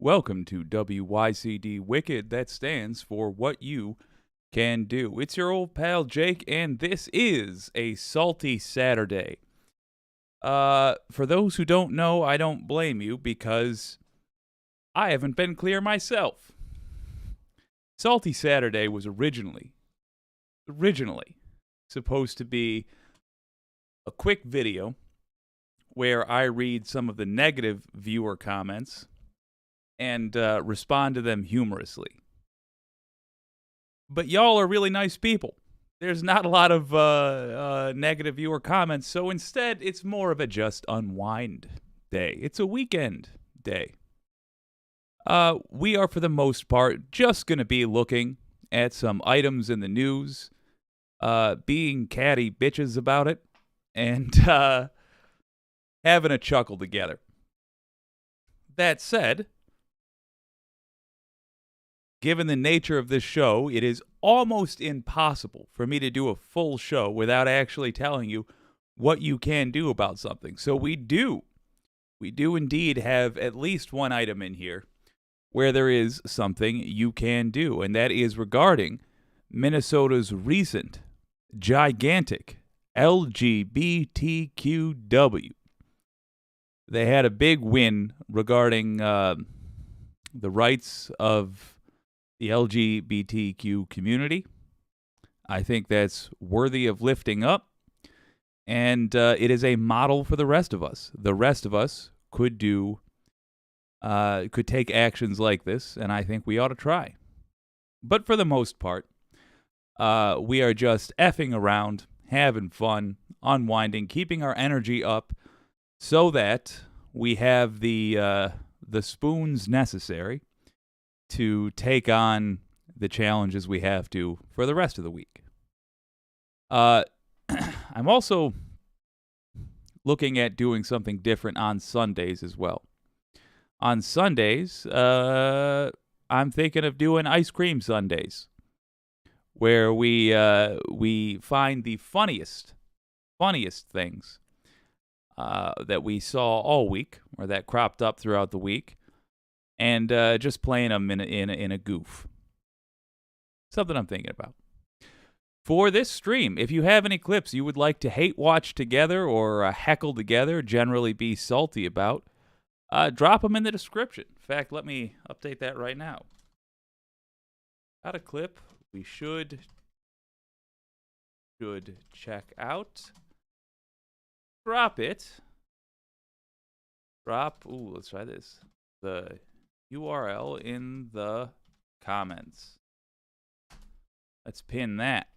Welcome to WYCD Wicked. That stands for What You Can Do. It's your old pal Jake, and this is a salty Saturday. For those who don't know, I don't blame you because I haven't been clear myself. Salty Saturday was originally supposed to be a quick video where I read some of the negative viewer comments and respond to them humorously. But y'all are really nice people. There's not a lot of negative viewer comments, so instead it's more of a just unwind day. It's a weekend day. We are, for the most part, just going to be looking at some items in the news, being catty bitches about it, and having a chuckle together. That said, given the nature of this show, it is almost impossible for me to do a full show without actually telling you what you can do about something. So we do indeed have at least one item in here where there is something you can do, and that is regarding Minnesota's recent, gigantic LGBTQ W. They had a big win regarding the rights of the LGBTQ community. I think that's worthy of lifting up, and it is a model for the rest of us. The rest of us could take actions like this, and I think we ought to try. But for the most part, we are just effing around, having fun, unwinding, keeping our energy up so that we have the spoons necessary to take on the challenges we have to for the rest of the week. I'm also looking at doing something different on Sundays as well. On Sundays, I'm thinking of doing ice cream Sundays, where we find the funniest things that we saw all week, or that cropped up throughout the week, and just playing them in a goof. Something I'm thinking about. For this stream, if you have any clips you would like to hate watch together or heckle together, generally be salty about, drop them in the description. In fact, let me update that right now. Got a clip we should check out. Drop it. Let's try this. The URL in the comments. Let's pin that.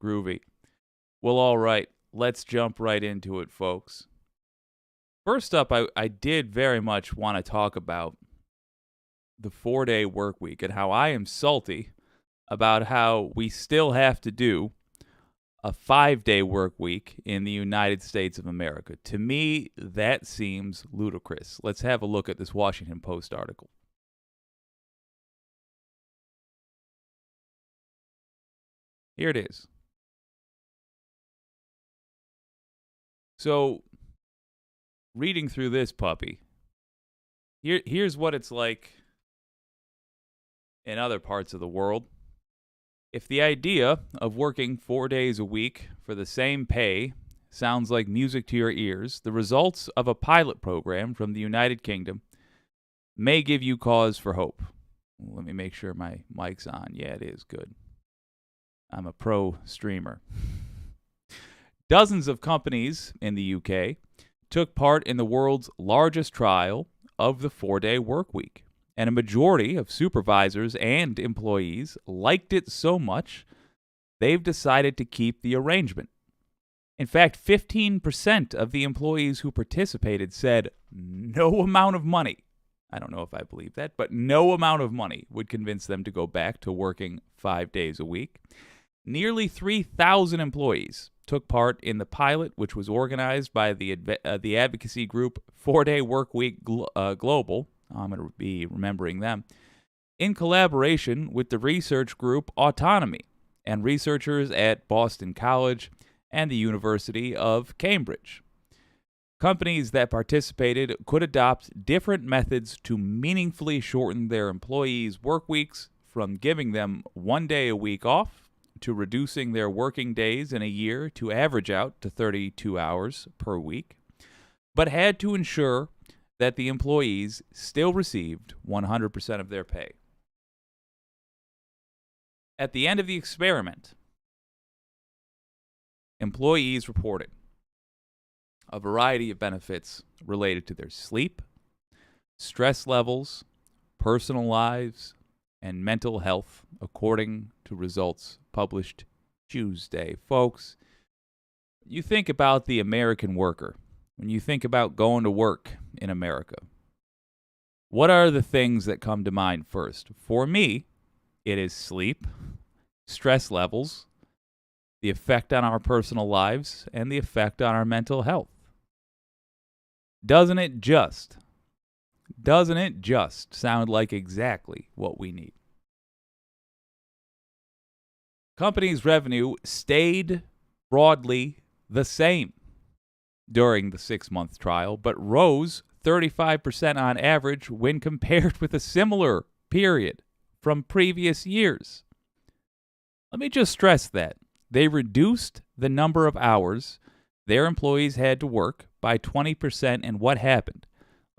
Groovy. Well, all right. Let's jump right into it, folks. First up, I did very much want to talk about the 4-day work week and how I am salty about how we still have to do a 5-day work week in the United States of America. To me, that seems ludicrous. Let's have a look at this Washington Post article. Here it is. So, reading through this puppy, here's what it's like in other parts of the world. If the idea of working 4 days a week for the same pay sounds like music to your ears, the results of a pilot program from the United Kingdom may give you cause for hope. Let me make sure my mic's on. Yeah, it is good. I'm a pro streamer. Dozens of companies in the UK took part in the world's largest trial of the 4-day work week, and a majority of supervisors and employees liked it so much they've decided to keep the arrangement. In fact, 15% of the employees who participated said no amount of money, I don't know if I believe that, but no amount of money would convince them to go back to working 5 days a week. Nearly 3,000 employees took part in the pilot, which was organized by the advocacy group 4-Day Work Week Global. I'm going to be remembering them, in collaboration with the research group Autonomy and researchers at Boston College and the University of Cambridge. Companies that participated could adopt different methods to meaningfully shorten their employees' work weeks, from giving them 1 day a week off to reducing their working days in a year to average out to 32 hours per week, but had to ensure that the employees still received 100% of their pay. At the end of the experiment, employees reported a variety of benefits related to their sleep, stress levels, personal lives, and mental health, according to results published Tuesday. Folks, you think about the American worker, when you think about going to work in America, what are the things that come to mind first? For me, it is sleep, stress levels, the effect on our personal lives, and the effect on our mental health. Doesn't it just sound like exactly what we need? Companies' revenue stayed broadly the same during the 6-month trial, but rose 35% on average when compared with a similar period from previous years. Let me just stress that. They reduced the number of hours their employees had to work by 20%, and what happened?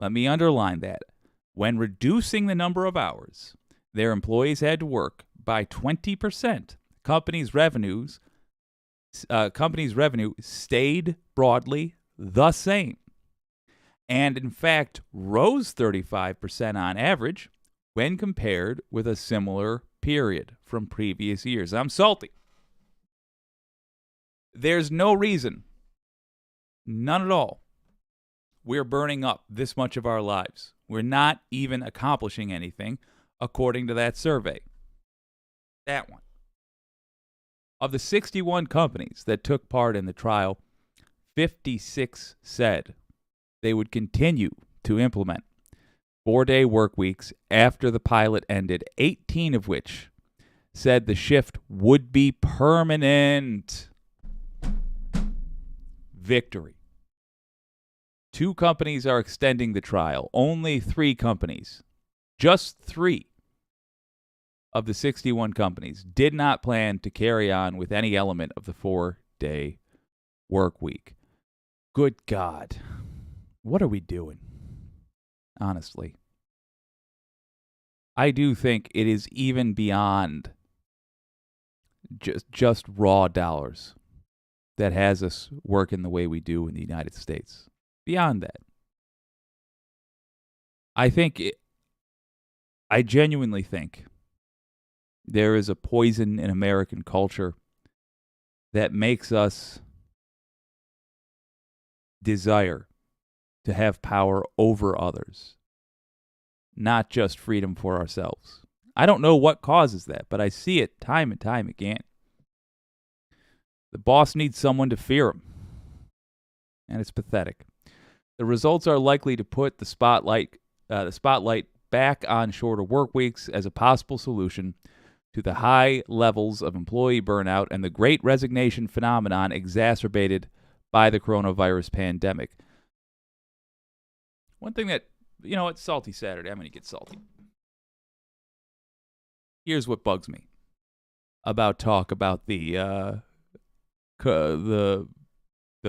Let me underline that. When reducing the number of hours their employees had to work by 20%, companies' revenue stayed broadly the same, and in fact rose 35% on average when compared with a similar period from previous years. I'm salty. There's no reason, none at all, we're burning up this much of our lives. We're not even accomplishing anything, according to that survey. That one. Of the 61 companies that took part in the trial, 56 said they would continue to implement 4-day work weeks after the pilot ended, 18 of which said the shift would be permanent. Victory. 2 companies are extending the trial. Only 3 companies, just 3 of the 61 companies, did not plan to carry on with any element of the 4-day work week. Good God. What are we doing? Honestly. I do think it is even beyond just raw dollars that has us working the way we do in the United States. Beyond that. I genuinely think there is a poison in American culture that makes us desire to have power over others, not just freedom for ourselves. I don't know what causes that, but I see it time and time again. The boss needs someone to fear him, and it's pathetic. The results are likely to put the spotlight back on shorter work weeks as a possible solution to the high levels of employee burnout and the great resignation phenomenon exacerbated by the coronavirus pandemic. One thing that, it's Salty Saturday. I'm going to get salty. Here's what bugs me about talk about the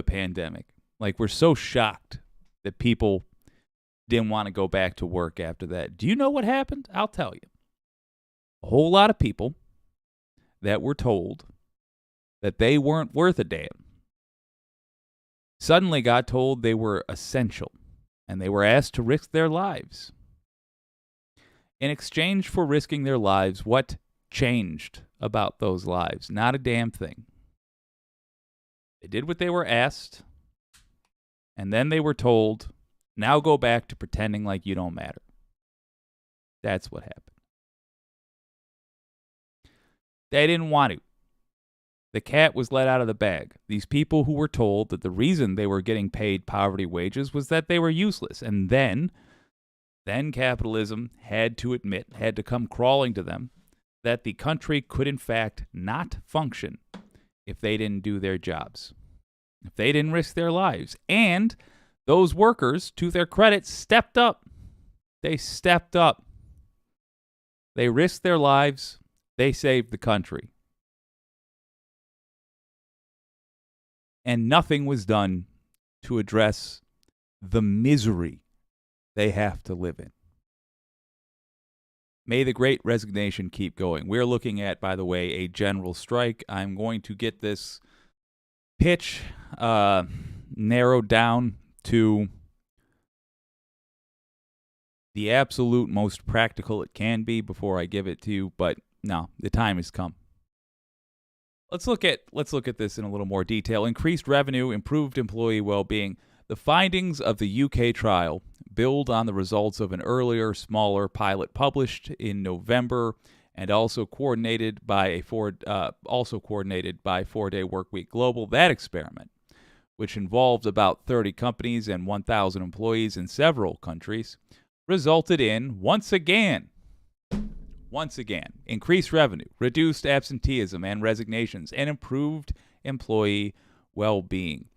pandemic. Like, we're so shocked that people didn't want to go back to work after that. Do you know what happened? I'll tell you. A whole lot of people that were told that they weren't worth a damn suddenly got told they were essential, and they were asked to risk their lives. In exchange for risking their lives, what changed about those lives? Not a damn thing. They did what they were asked, and then they were told, now go back to pretending like you don't matter. That's what happened. They didn't want to. The cat was let out of the bag. These people who were told that the reason they were getting paid poverty wages was that they were useless. And then capitalism had to come crawling to them that the country could in fact not function if they didn't do their jobs, if they didn't risk their lives. And those workers, to their credit, stepped up. They stepped up. They risked their lives. They saved the country. And nothing was done to address the misery they have to live in. May the great resignation keep going. We're looking at, by the way, a general strike. I'm going to get this pitch narrowed down to the absolute most practical it can be before I give it to you, but no, the time has come. Let's look at this in a little more detail. Increased revenue, improved employee well-being. The findings of the UK trial build on the results of an earlier, smaller pilot published in November, and also coordinated by 4-Day Workweek Global. That experiment, which involved about 30 companies and 1,000 employees in several countries, resulted in once again, increased revenue, reduced absenteeism and resignations, and improved employee well-being.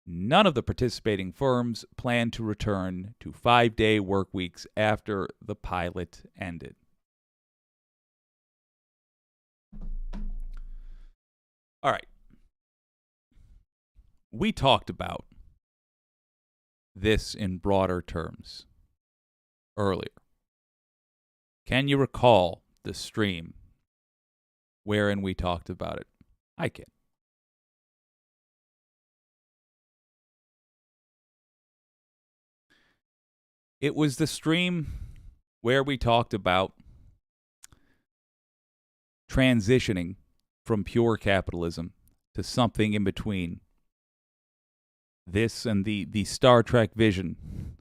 None of the participating firms plan to return to 5-day work weeks after the pilot ended. All right. We talked about this in broader terms earlier. Can you recall the stream wherein we talked about it? I can. It was the stream where we talked about transitioning from pure capitalism to something in between this and the Star Trek vision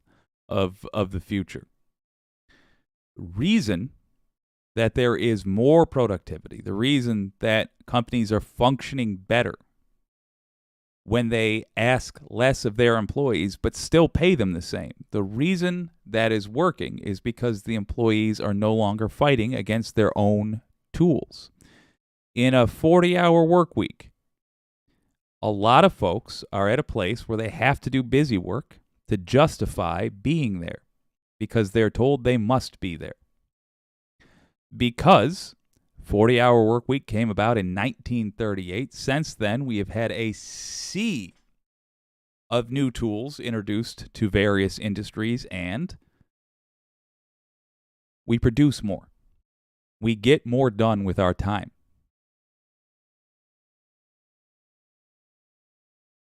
of the future. The reason that there is more productivity, the reason that companies are functioning better when they ask less of their employees but still pay them the same. The reason that is working is because the employees are no longer fighting against their own tools. In a 40-hour work week, a lot of folks are at a place where they have to do busy work to justify being there because they're told they must be there. Because 40-hour work week came about in 1938. Since then, we have had a sea of new tools introduced to various industries, and we produce more. We get more done with our time.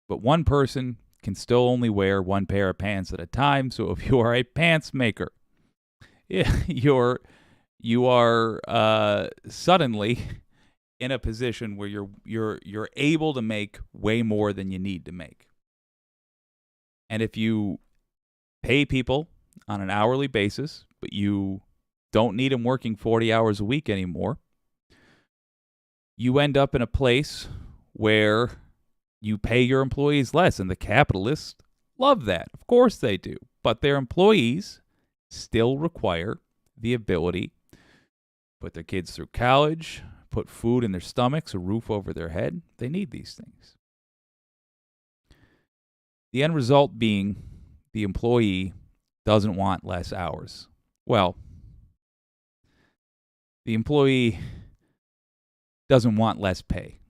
But one person can still only wear one pair of pants at a time, so if you are a pants maker, you are suddenly in a position where you're able to make way more than you need to make. And if you pay people on an hourly basis, but you don't need them working 40 hours a week anymore, you end up in a place where you pay your employees less, and the capitalists love that. Of course they do. But their employees still require the ability to put their kids through college, put food in their stomachs, a roof over their head. They need these things. The end result being the employee doesn't want less hours. Well, the employee doesn't want less pay.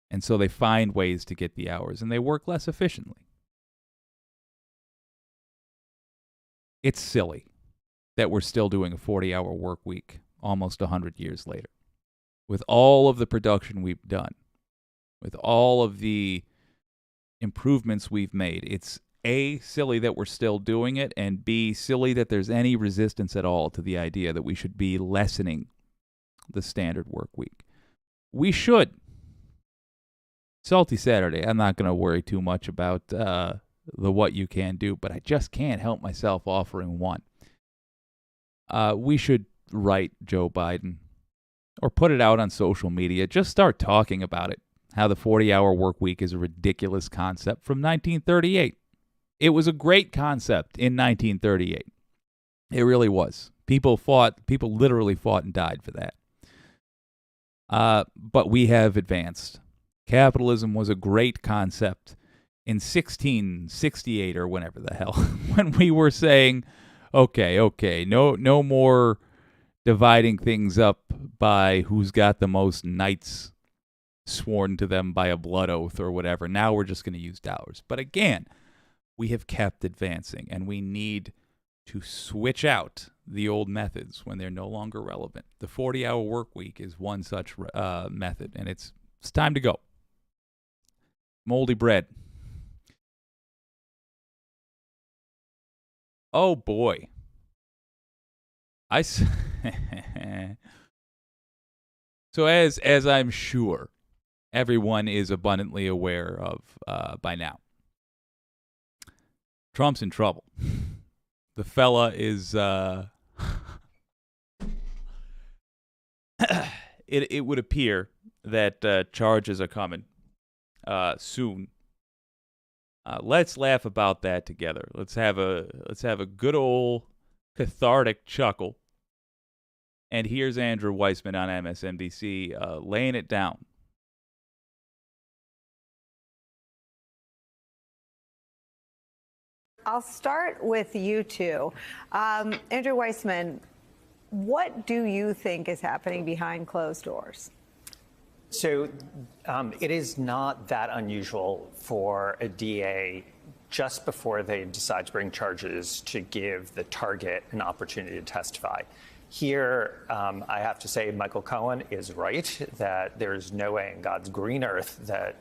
And so they find ways to get the hours, and they work less efficiently. It's silly that we're still doing a 40-hour work week almost 100 years later. With all of the production we've done, with all of the improvements we've made, it's A, silly that we're still doing it, and B, silly that there's any resistance at all to the idea that we should be lessening the standard work week. We should. Salty Saturday, I'm not going to worry too much about the what you can do, but I just can't help myself offering one. We should write Joe Biden or put it out on social media. Just start talking about it, how the 40-hour work week is a ridiculous concept from 1938. It was a great concept in 1938. It really was. People literally fought and died for that. But we have advanced. Capitalism was a great concept in 1668 or whenever the hell, when we were saying, okay, no more dividing things up by who's got the most knights sworn to them by a blood oath or whatever. Now we're just going to use dollars. But again, we have kept advancing, and we need to switch out the old methods when they're no longer relevant. The 40-hour work week is one such method, and it's time to go. Moldy bread. Oh boy. So as I'm sure everyone is abundantly aware of by now, Trump's in trouble. The fella is it would appear that charges are coming soon. Let's laugh about that together. Let's have a good old cathartic chuckle. And here's Andrew Weissman on MSNBC laying it down. I'll start with you two. Andrew Weissman, what do you think is happening behind closed doors? So it is not that unusual for a DA just before they decide to bring charges to give the target an opportunity to testify. Here, I have to say Michael Cohen is right that there's no way in God's green earth that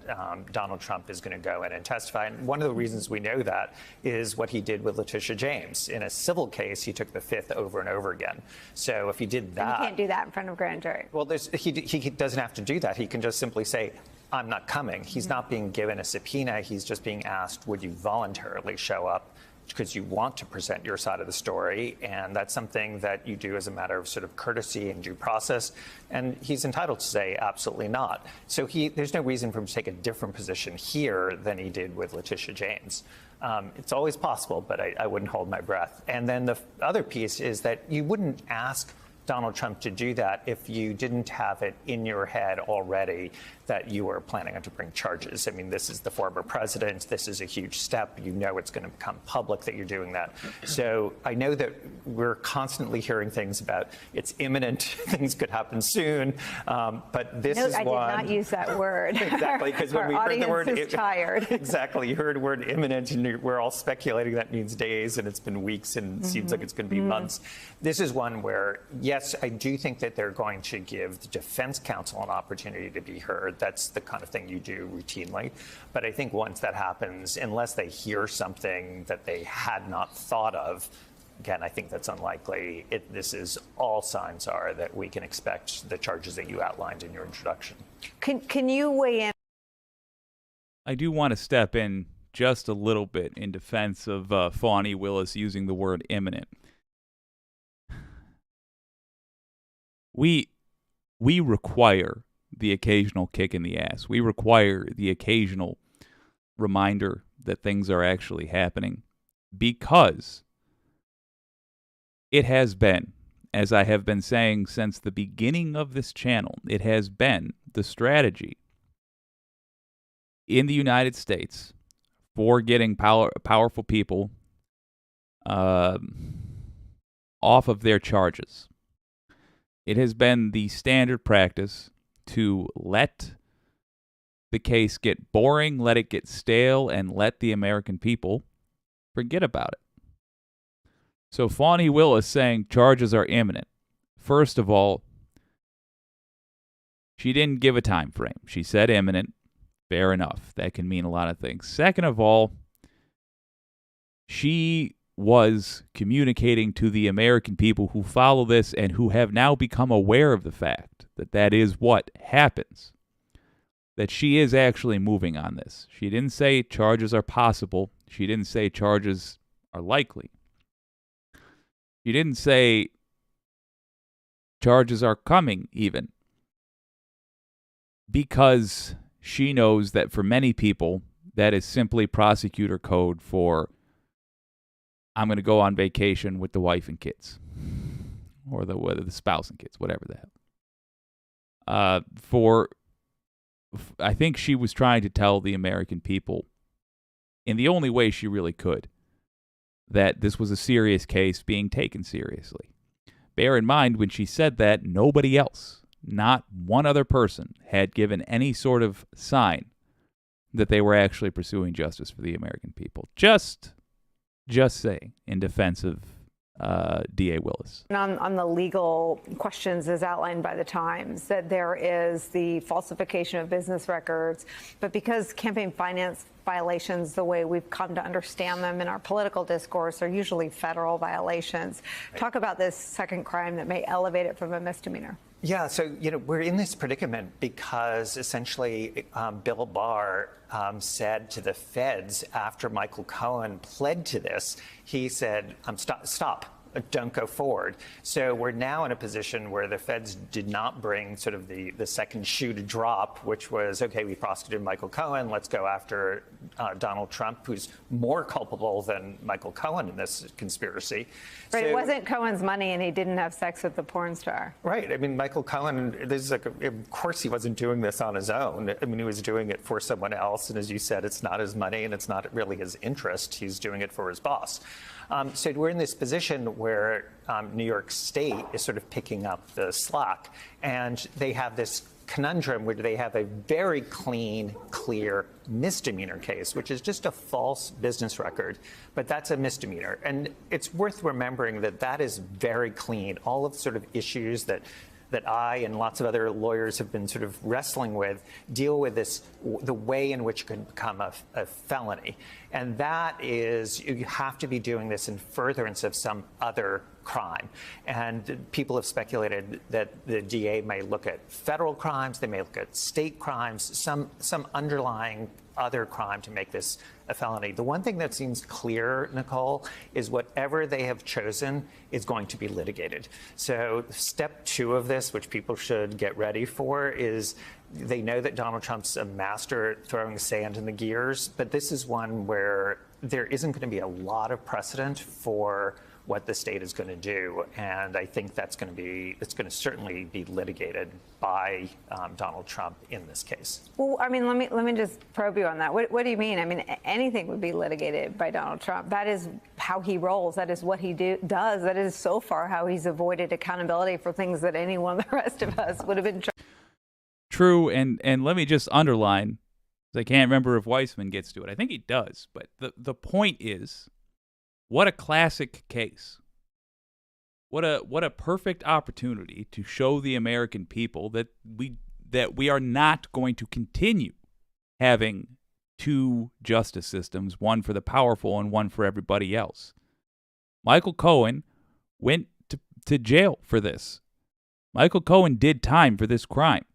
Donald Trump is going to go in and testify. And one of the reasons we know that is what he did with Letitia James. In a civil case, he took the fifth over and over again. So if he did that... And you can't do that in front of a grand jury. Well, he doesn't have to do that. He can just simply say, I'm not coming. He's not being given a subpoena. He's just being asked, would you voluntarily show up? Because you want to present your side of the story, and that's something that you do as a matter of sort of courtesy and due process, and he's entitled to say absolutely not. So there's no reason for him to take a different position here than he did with Letitia James. It's always possible, but I wouldn't hold my breath. And then the other piece is that you wouldn't ask Donald Trump to do that if you didn't have it in your head already that you were planning on to bring charges. I mean, this is the former president. This is a huge step. You know it's going to become public that you're doing that. So I know that we're constantly hearing things about it's imminent, things could happen soon, but this is one. I did not use that word. Exactly, because when we heard the word... is tired. Exactly, you heard the word imminent, and we're all speculating that means days, and it's been weeks, and it seems like it's going to be months. This is one where, yes, I do think that they're going to give the defense counsel an opportunity to be heard. That's the kind of thing you do routinely. But I think once that happens, unless they hear something that they had not thought of, again, I think that's unlikely. All signs are that we can expect the charges that you outlined in your introduction. Can you weigh in? I do want to step in just a little bit in defense of Fani Willis using the word imminent. We require the occasional kick in the ass. We require the occasional reminder that things are actually happening, because it has been, as I have been saying since the beginning of this channel, it has been the strategy in the United States for getting powerful people off of their charges. It has been the standard practice to let the case get boring, let it get stale, and let the American people forget about it. So Fani Willis saying charges are imminent. First of all, she didn't give a time frame. She said imminent. Fair enough. That can mean a lot of things. Second of all, she was communicating to the American people who follow this and who have now become aware of the fact that that is what happens, that she is actually moving on this. She didn't say charges are possible. She didn't say charges are likely. She didn't say charges are coming even, because she knows that for many people, that is simply prosecutor code for I'm going to go on vacation with the wife and kids, or the spouse and kids, whatever the hell. I think she was trying to tell the American people in the only way she really could, that this was a serious case being taken seriously. Bear in mind, when she said that, nobody else, not one other person, had given any sort of sign that they were actually pursuing justice for the American people. Just saying, in defense of D.A. Willis. And on the legal questions as outlined by the Times, that there is the falsification of business records, but because campaign finance violations, the way we've come to understand them in our political discourse, are usually federal violations. Talk about this second crime that may elevate it from a misdemeanor. Yeah, so, we're in this predicament because essentially Bill Barr said to the feds after Michael Cohen pled to this, he said, stop. Don't go forward. So we're now in a position where the feds did not bring sort of the second shoe to drop, which was, okay, we prosecuted Michael Cohen, let's go after Donald Trump, who's more culpable than Michael Cohen in this conspiracy. But so, it wasn't Cohen's money and he didn't have sex with the porn star. Right. I mean, Michael Cohen, of course he wasn't doing this on his own. I mean, he was doing it for someone else. And as you said, it's not his money and it's not really his interest. He's doing it for his boss. So we're in this position where New York State is sort of picking up the slack, and they have this conundrum where they have a very clean, clear misdemeanor case, which is just a false business record, but that's a misdemeanor. And it's worth remembering that that is very clean. All of the sort of issues that I and lots of other lawyers have been sort of wrestling with deal with this, the way in which it can become a felony. And that is, you have to be doing this in furtherance of some other crime. And people have speculated that the DA may look at federal crimes, they may look at state crimes, some underlying other crime to make this a felony. The one thing that seems clear, Nicole, is whatever they have chosen is going to be litigated. So step 2 of this, which people should get ready for, is they know that Donald Trump's a master at throwing sand in the gears, but this is one where there isn't going to be a lot of precedent for what the state is going to do, and I think it's going to certainly be litigated by Donald Trump in this case. Well, I mean, let me just probe you on that. What do you mean? I mean, anything would be litigated by Donald Trump. That is how he rolls. That is what he does. That is so far how he's avoided accountability for things that any one of the rest of us would have been. True, and let me just underline, I can't remember if Weissman gets to it. I think he does, but the point is, what a classic case. What a perfect opportunity to show the American people that we are not going to continue having two justice systems, one for the powerful and one for everybody else. Michael Cohen went to jail for this. Michael Cohen did time for this crime.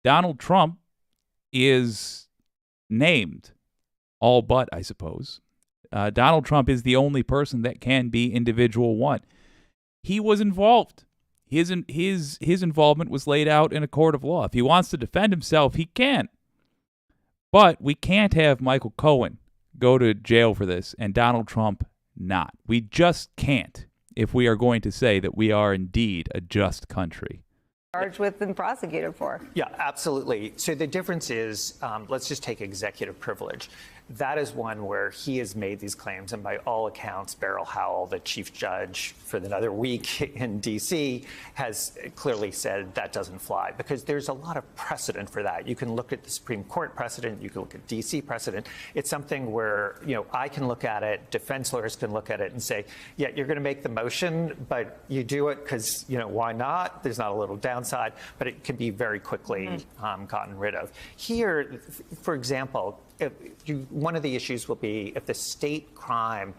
Donald Trump is named, all but, I suppose. Donald Trump is the only person that can be individual one. He was involved. His involvement was laid out in a court of law. If he wants to defend himself, he can. But we can't have Michael Cohen go to jail for this and Donald Trump not. We just can't if we are going to say that we are indeed a just country. Charged with and prosecuted for. Yeah, absolutely. So the difference is, let's just take executive privilege. That is one where he has made these claims, and by all accounts, Beryl Howell, the chief judge for another week in D.C., has clearly said that doesn't fly, because there's a lot of precedent for that. You can look at the Supreme Court precedent, you can look at D.C. precedent. It's something where, I can look at it, defense lawyers can look at it and say, yeah, you're going to make the motion, but you do it because, why not? There's not a little downside, but it can be very quickly gotten rid of. Here, for example, one of the issues will be if the state crime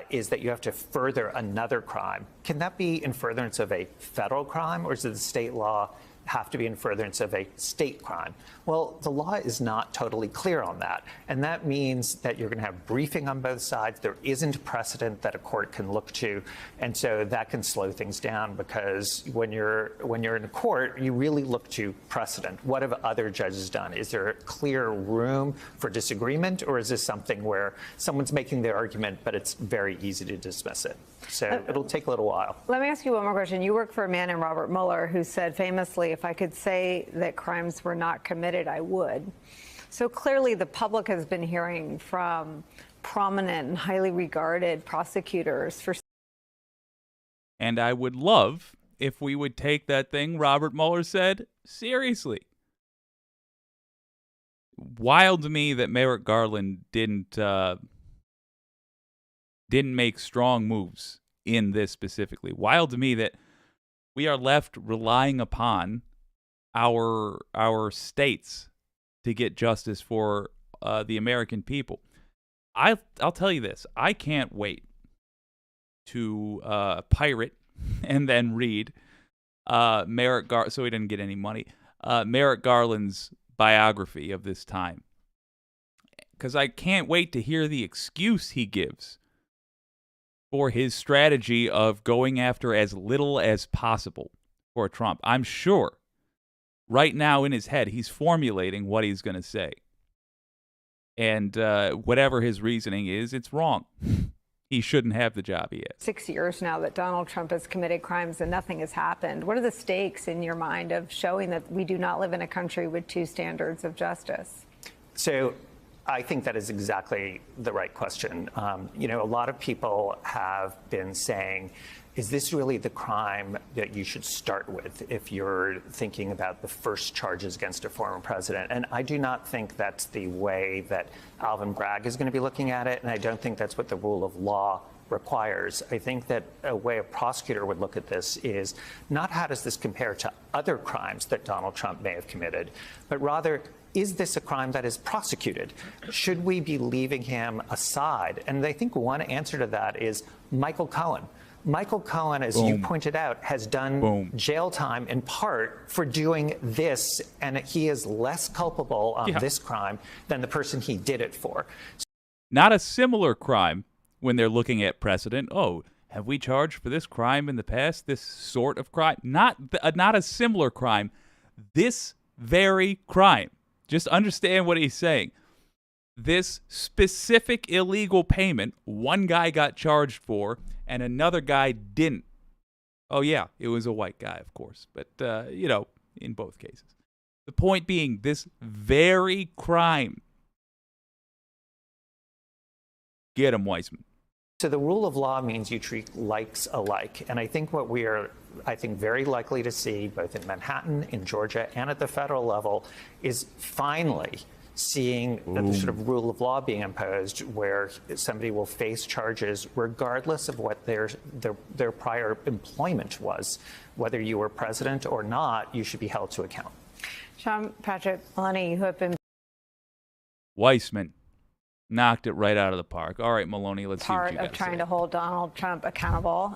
is that you have to further another crime. Can that be in furtherance of a federal crime, or does the state law have to be in furtherance of a state crime? Well, the law is not totally clear on that. And that means that you're going to have briefing on both sides. There isn't precedent that a court can look to. And so that can slow things down, because when you're in a court, you really look to precedent. What have other judges done? Is there a clear room for disagreement, or is this something where someone's making their argument, but it's very easy to dismiss it? So it'll take a little while. Let me ask you one more question. You work for a man named Robert Mueller who said famously, if I could say that crimes were not committed, I would. So clearly the public has been hearing from prominent and highly regarded prosecutors for. And I would love if we would take that thing Robert Mueller said seriously. Wild to me that Merrick Garland didn't make strong moves in this specifically. Wild to me that we are left relying upon our states to get justice for the American people. I'll tell you this. I can't wait to pirate and then read Merrick Garland, so he didn't get any money, Merrick Garland's biography of this time. Because I can't wait to hear the excuse he gives for his strategy of going after as little as possible for Trump. I'm sure right now in his head he's formulating what he's going to say. And whatever his reasoning is, it's wrong. He shouldn't have the job he has. 6 years now that Donald Trump has committed crimes and nothing has happened. What are the stakes in your mind of showing that we do not live in a country with two standards of justice? So I think that is exactly the right question. A lot of people have been saying, is this really the crime that you should start with if you're thinking about the first charges against a former president? And I do not think that's the way that Alvin Bragg is going to be looking at it, and I don't think that's what the rule of law requires. I think that a way a prosecutor would look at this is not how does this compare to other crimes that Donald Trump may have committed, but rather, is this a crime that is prosecuted? Should we be leaving him aside? And I think one answer to that is Michael Cohen. Michael Cohen, as you pointed out, has done jail time in part for doing this, and he is less culpable on this crime than the person he did it for. Not a similar crime when they're looking at precedent. Oh, have we charged for this crime in the past, this sort of crime? Not a similar crime, this very crime. Just understand what he's saying. This specific illegal payment, one guy got charged for, and another guy didn't. Oh, yeah, it was a white guy, of course. But, in both cases. The point being, this very crime. Get him, Weissman. So the rule of law means you treat likes alike. And I think what we are, very likely to see, both in Manhattan, in Georgia, and at the federal level, is finally seeing the sort of rule of law being imposed where somebody will face charges regardless of what their prior employment was. Whether you were president or not, you should be held to account. Sean Patrick Maloney, who have been Weissman knocked it right out of the park. All right, Maloney, let's see what you got to say. Part of trying to hold Donald Trump accountable.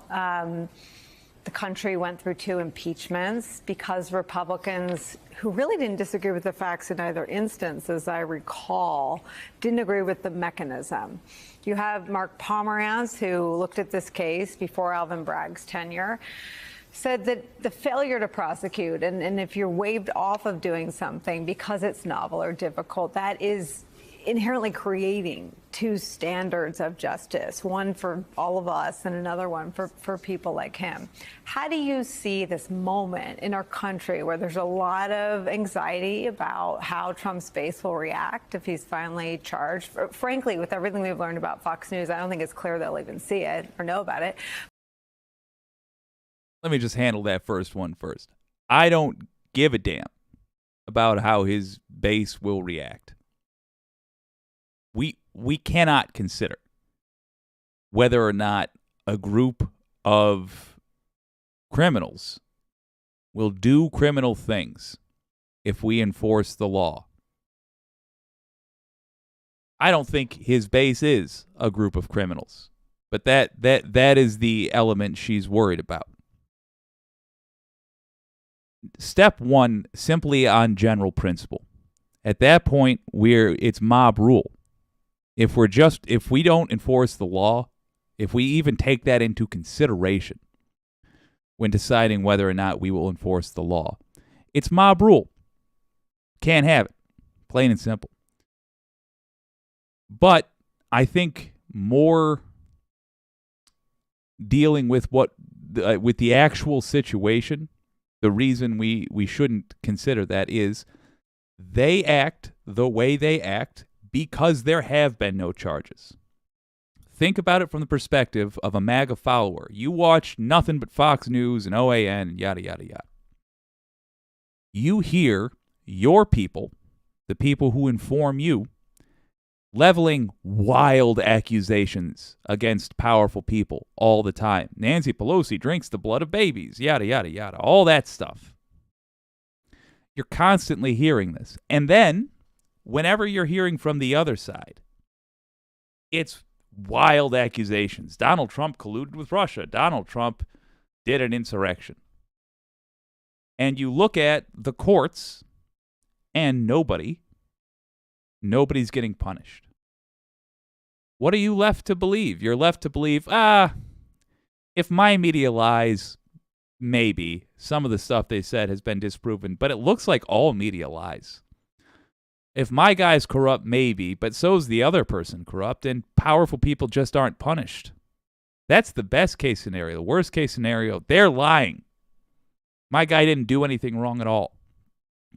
The country went through 2 impeachments because Republicans, who really didn't disagree with the facts in either instance, as I recall, didn't agree with the mechanism. You have Mark Pomerantz, who looked at this case before Alvin Bragg's tenure, said that the failure to prosecute, and if you're waived off of doing something because it's novel or difficult, that is inherently creating 2 standards of justice, one for all of us and another one for people like him. How do you see this moment in our country where there's a lot of anxiety about how Trump's base will react if he's finally charged? Frankly, with everything we've learned about Fox News, I don't think it's clear they'll even see it or know about it. Let me just handle that first one first. I don't give a damn about how his base will react. We cannot consider whether or not a group of criminals will do criminal things if we enforce the law. I don't think his base is a group of criminals, but that is the element she's worried about. Step 1, simply on general principle. At that point, it's mob rule. If we don't enforce the law, if we even take that into consideration when deciding whether or not we will enforce the law, it's mob rule. Can't have it. Plain and simple. But I think more dealing with with the actual situation, the reason we shouldn't consider that is they act the way they act because there have been no charges. Think about it from the perspective of a MAGA follower. You watch nothing but Fox News and OAN and yada, yada, yada. You hear your people, the people who inform you, leveling wild accusations against powerful people all the time. Nancy Pelosi drinks the blood of babies, yada, yada, yada, all that stuff. You're constantly hearing this. And then, whenever you're hearing from the other side, it's wild accusations. Donald Trump colluded with Russia. Donald Trump did an insurrection. And you look at the courts, and nobody's getting punished. What are you left to believe? You're left to believe, if my media lies, maybe some of the stuff they said has been disproven, but it looks like all media lies. If my guy's corrupt, maybe, but so's the other person corrupt, and powerful people just aren't punished. That's the best case scenario. The worst case scenario, they're lying. My guy didn't do anything wrong at all.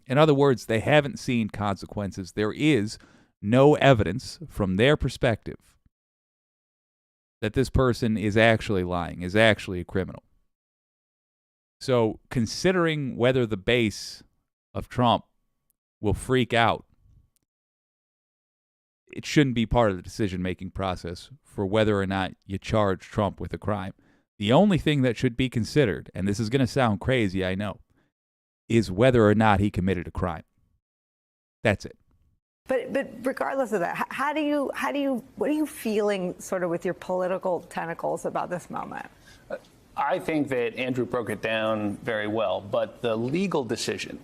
In other words, they haven't seen consequences. There is no evidence from their perspective that this person is actually lying, is actually a criminal. So considering whether the base of Trump will freak out, it shouldn't be part of the decision-making process for whether or not you charge Trump with a crime. The only thing that should be considered, and this is going to sound crazy, I know, is whether or not he committed a crime. That's it. But regardless of that, what are you feeling sort of with your political tentacles about this moment? I think that Andrew broke it down very well, but the legal decision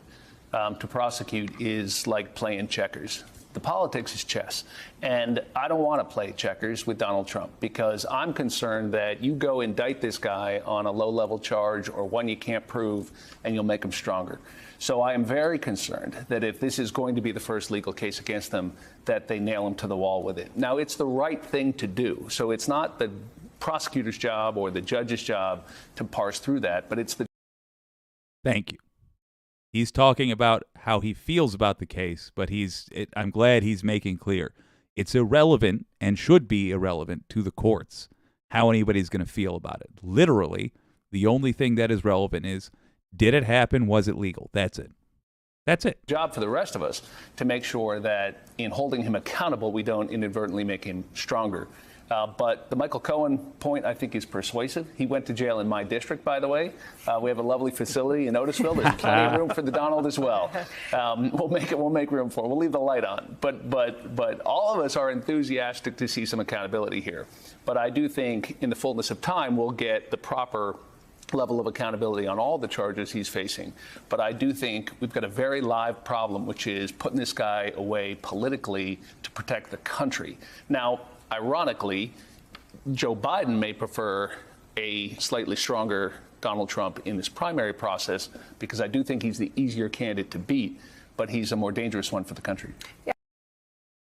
to prosecute is like playing checkers. The politics is chess. And I don't want to play checkers with Donald Trump because I'm concerned that you go indict this guy on a low-level charge or one you can't prove, and you'll make him stronger. So I am very concerned that if this is going to be the first legal case against them, that they nail him to the wall with it. Now, it's the right thing to do. So it's not the prosecutor's job or the judge's job to parse through that, but it's the... Thank you. He's talking about how he feels about the case, but I'm glad he's making clear it's irrelevant and should be irrelevant to the courts how anybody's going to feel about it. Literally, the only thing that is relevant is, did it happen? Was it legal? That's it. That's it. Job for the rest of us to make sure that in holding him accountable, we don't inadvertently make him stronger. But the Michael Cohen point, I think, is persuasive. He went to jail in my district, by the way. We have a lovely facility in Otisville. There's plenty of room for the Donald as well. We'll make room for it. We'll leave the light on. But all of us are enthusiastic to see some accountability here. But I do think in the fullness of time, we'll get the proper level of accountability on all the charges he's facing. But I do think we've got a very live problem, which is putting this guy away politically to protect the country. Now, ironically, Joe Biden may prefer a slightly stronger Donald Trump in this primary process because I do think he's the easier candidate to beat, but he's a more dangerous one for the country. Yeah.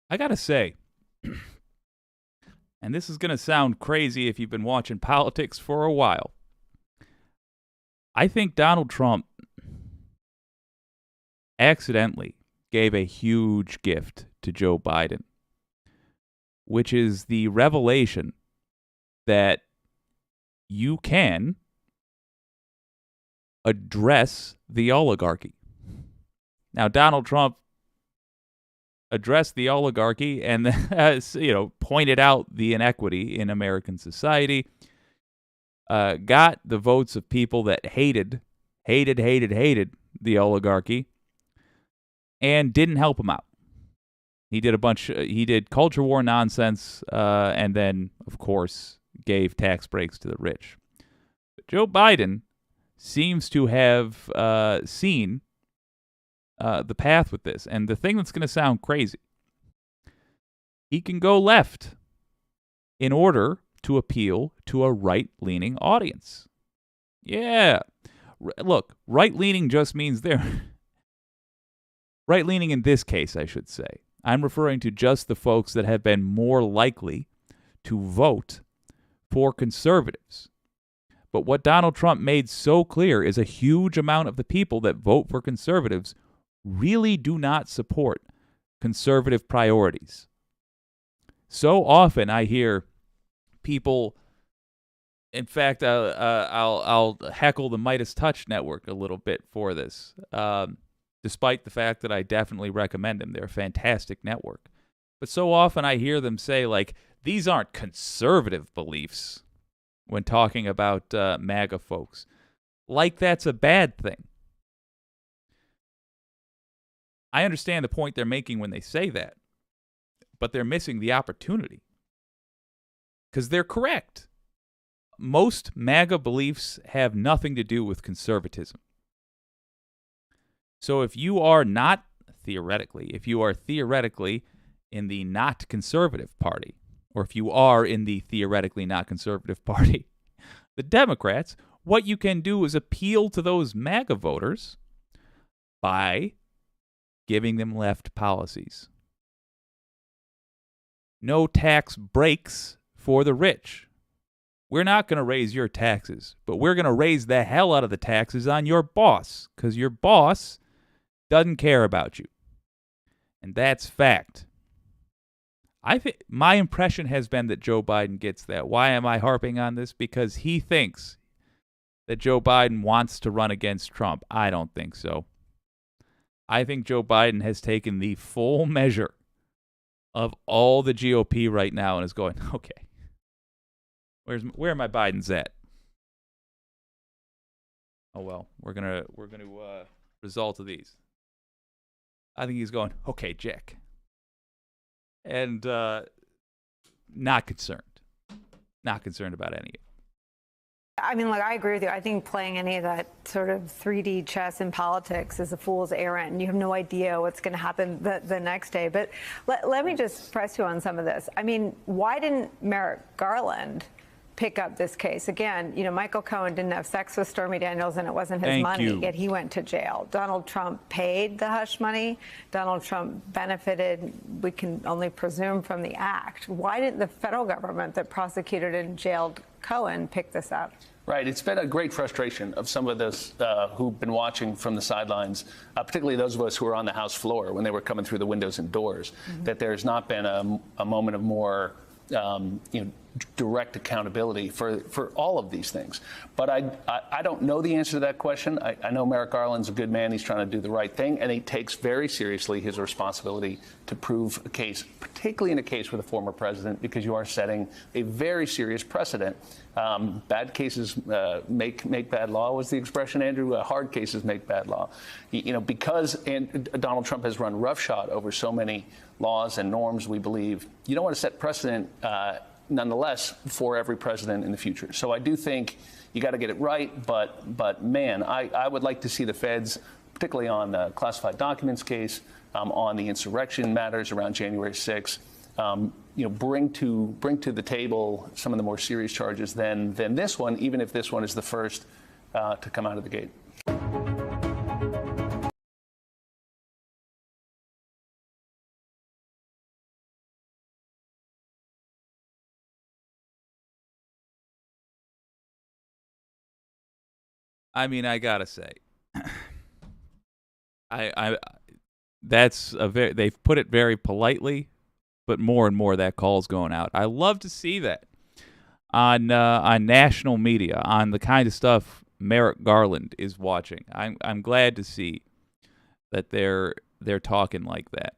I got to say, and this is going to sound crazy if you've been watching politics for a while, I think Donald Trump accidentally gave a huge gift to Joe Biden, which is the revelation that you can address the oligarchy. Now, Donald Trump addressed the oligarchy and pointed out the inequity in American society, got the votes of people that hated the oligarchy, and didn't help him out. He did culture war nonsense, and then, of course, gave tax breaks to the rich. But Joe Biden seems to have seen the path with this. And the thing that's going to sound crazy, he can go left in order to appeal to a right-leaning audience. Yeah. Look, right-leaning just means they're... right-leaning in this case, I should say. I'm referring to just the folks that have been more likely to vote for conservatives. But what Donald Trump made so clear is a huge amount of the people that vote for conservatives really do not support conservative priorities. So often I hear people, in fact, I'll heckle the Midas Touch Network a little bit for this, despite the fact that I definitely recommend them. They're a fantastic network. But so often I hear them say, like, these aren't conservative beliefs when talking about MAGA folks. Like that's a bad thing. I understand the point they're making when they say that, but they're missing the opportunity. Because they're correct. Most MAGA beliefs have nothing to do with conservatism. So if you are not theoretically in the not conservative party, or if you are in the theoretically not conservative party, the Democrats, what you can do is appeal to those MAGA voters by giving them left policies. No tax breaks for the rich. We're not going to raise your taxes, but we're going to raise the hell out of the taxes on your boss, because your boss doesn't care about you. And that's fact. I think my impression has been that Joe Biden gets that. Why am I harping on this? Because he thinks that Joe Biden wants to run against Trump. I don't think so. I think Joe Biden has taken the full measure of all the GOP right now and is going, okay, where are my Bidens at? Oh well, we're gonna result of these. I think he's going, okay, Jack. And not concerned about any of it. I mean, like, I agree with you. I think playing any of that sort of 3D chess in politics is a fool's errand. You have no idea what's going to happen the next day. But let me just press you on some of this. I mean, why didn't Merrick Garland pick up this case? Again, you know, Michael Cohen didn't have sex with Stormy Daniels and it wasn't his money, yet he went to jail. Donald Trump paid the hush money. Donald Trump benefited, we can only presume, from the act. Why didn't the federal government that prosecuted and jailed Cohen pick this up? Right. It's been a great frustration of some of us who've been watching from the sidelines, particularly those of us who were on the House floor when they were coming through the windows and doors, that there's not been a moment of more direct accountability for all of these things. But I don't know the answer to that question. I know Merrick Garland's a good man. He's trying to do the right thing, and he takes very seriously his responsibility to prove a case, particularly in a case with a former president, because you are setting a very serious precedent. Bad cases make bad law was the expression, Andrew. Hard cases make bad law. Because Donald Trump has run roughshod over so many laws and norms, we believe you don't want to set precedent nonetheless for every president in the future. So I do think you got to get it right. But man, I would like to see the feds, particularly on the classified documents case, on the insurrection matters around January 6th, bring to the table some of the more serious charges than this one, even if this one is the first to come out of the gate. I mean, I gotta say, they've put it very politely, but more and more that call's going out. I love to see that on national media, on the kind of stuff Merrick Garland is watching. I'm glad to see that they're talking like that.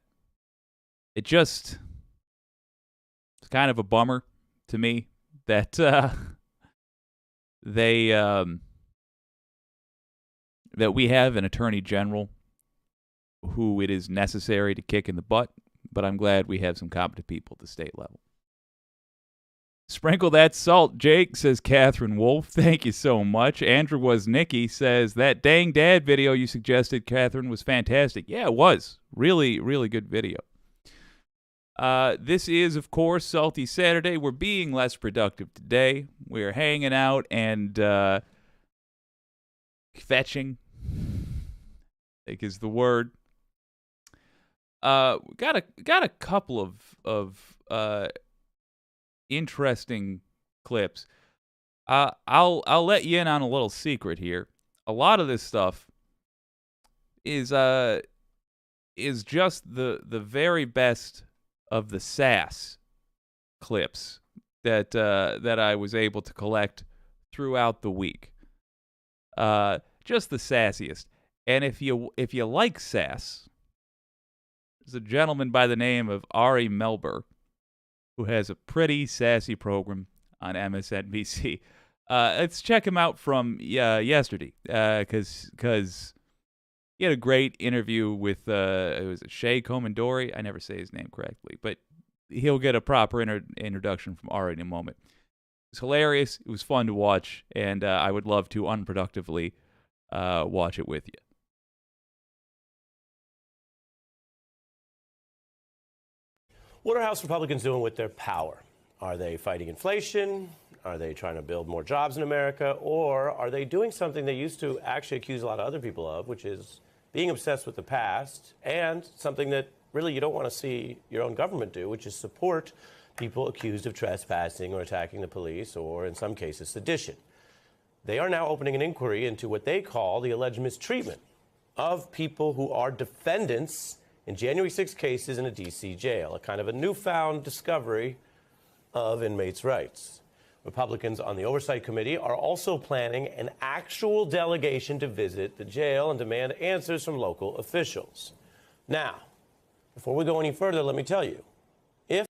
It's kind of a bummer to me that that we have an attorney general who it is necessary to kick in the butt, but I'm glad we have some competent people at the state level. Sprinkle that salt, Jake, says Catherine Wolf. Thank you so much. Andrew Woznicki says, that dang dad video you suggested, Catherine, was fantastic. Yeah, it was. Really, really good video. This is, of course, Salty Saturday. We're being less productive today. We're hanging out and fetching, I think is the word. Got a couple of interesting clips. I'll let you in on a little secret here. A lot of this stuff is is just the very best of the sass clips that I was able to collect throughout the week. Just the sassiest. And if you like sass, there's a gentleman by the name of Ari Melber who has a pretty sassy program on MSNBC. Let's check him out from yesterday, because he had a great interview with it was Shay Komandori. I never say his name correctly, but he'll get a proper introduction from Ari in a moment. It was hilarious. It was fun to watch, and I would love to unproductively watch it with you. What are House Republicans doing with their power? Are they fighting inflation? Are they trying to build more jobs in America? Or are they doing something they used to actually accuse a lot of other people of, which is being obsessed with the past, and something that really you don't want to see your own government do, which is support people accused of trespassing or attacking the police, or in some cases, sedition? They are now opening an inquiry into what they call the alleged mistreatment of people who are defendants in January 6 cases in a D.C. jail, a kind of a newfound discovery of inmates' rights. Republicans on the Oversight Committee are also planning an actual delegation to visit the jail and demand answers from local officials. Now, before we go any further, let me tell you, if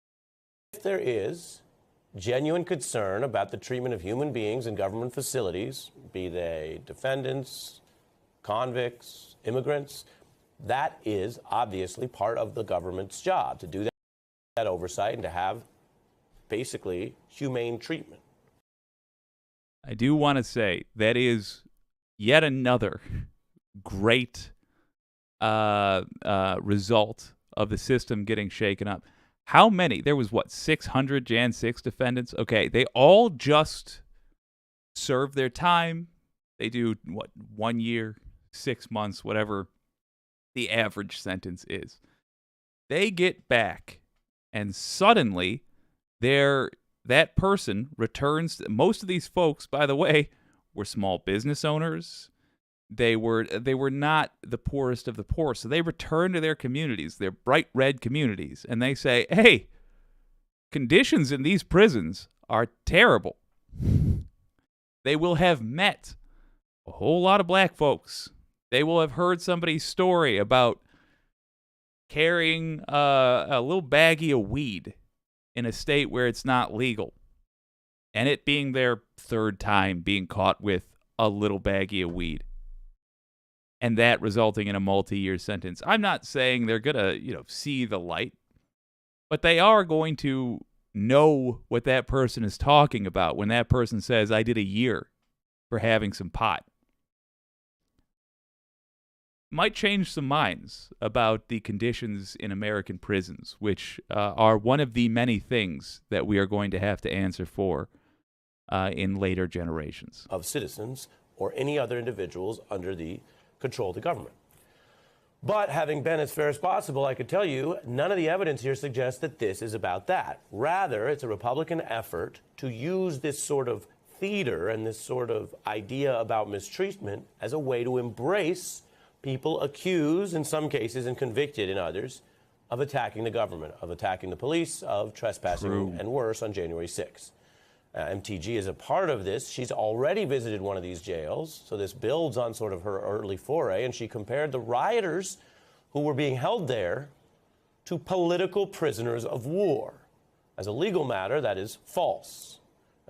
there is genuine concern about the treatment of human beings in government facilities, be they defendants, convicts, immigrants, that is obviously part of the government's job, to do that oversight and to have basically humane treatment. I do want to say that is yet another great result of the system getting shaken up. How many? There was, 600 Jan 6 defendants? Okay, they all just serve their time. They do, 1 year, 6 months, whatever the average sentence is. They get back, and suddenly that person returns. Most of these folks, by the way, were small business owners. They were not the poorest of the poor. So they return to their communities, their bright red communities, and they say, hey, conditions in these prisons are terrible. They will have met a whole lot of black folks. They will have heard somebody's story about carrying a little baggie of weed in a state where it's not legal, and it being their third time being caught with a little baggie of weed, and that resulting in a multi-year sentence. I'm not saying they're going to, see the light, but they are going to know what that person is talking about when that person says, I did a year for having some pot. Might change some minds about the conditions in American prisons, which are one of the many things that we are going to have to answer for in later generations. Of citizens or any other individuals under the control of the government. But having been as fair as possible, I could tell you none of the evidence here suggests that this is about that. Rather, it's a Republican effort to use this sort of theater and this sort of idea about mistreatment as a way to embrace people accused in some cases and convicted in others of attacking the government, of attacking the police, of trespassing, and worse on January 6th. MTG is a part of this. She's already visited one of these jails, so this builds on sort of her early foray, and she compared the rioters who were being held there to political prisoners of war. As a legal matter, that is false.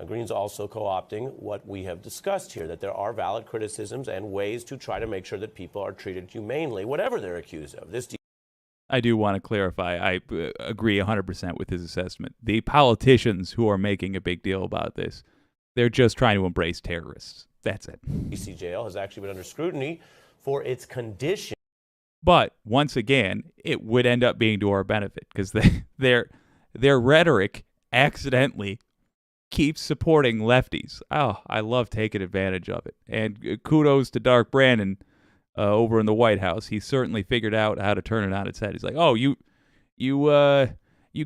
Green's also co-opting what we have discussed here, that there are valid criticisms and ways to try to make sure that people are treated humanely, whatever they're accused of. I do want to clarify, I agree 100% with his assessment. The politicians who are making a big deal about this, they're just trying to embrace terrorists. That's it. D.C. jail has actually been under scrutiny for its condition. But once again, it would end up being to our benefit because their rhetoric accidentally keeps supporting lefties. Oh, I love taking advantage of it. And kudos to Dark Brandon over in the White House. He certainly figured out how to turn it on its head. He's like, oh, you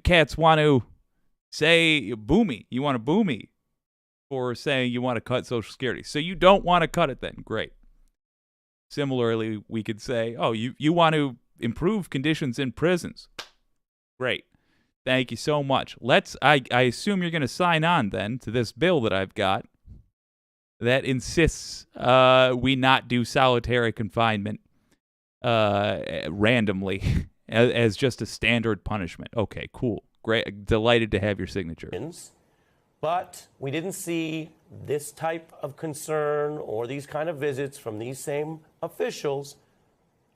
cats want to say boo me. You want to boo me for saying you want to cut Social Security. So you don't want to cut it then. Great. Similarly, we could say, oh, you want to improve conditions in prisons. Great. Thank you so much. I assume you're going to sign on then to this bill that I've got that insists we not do solitary confinement randomly as just a standard punishment. Okay, cool. Great. Delighted to have your signature. But we didn't see this type of concern or these kind of visits from these same officials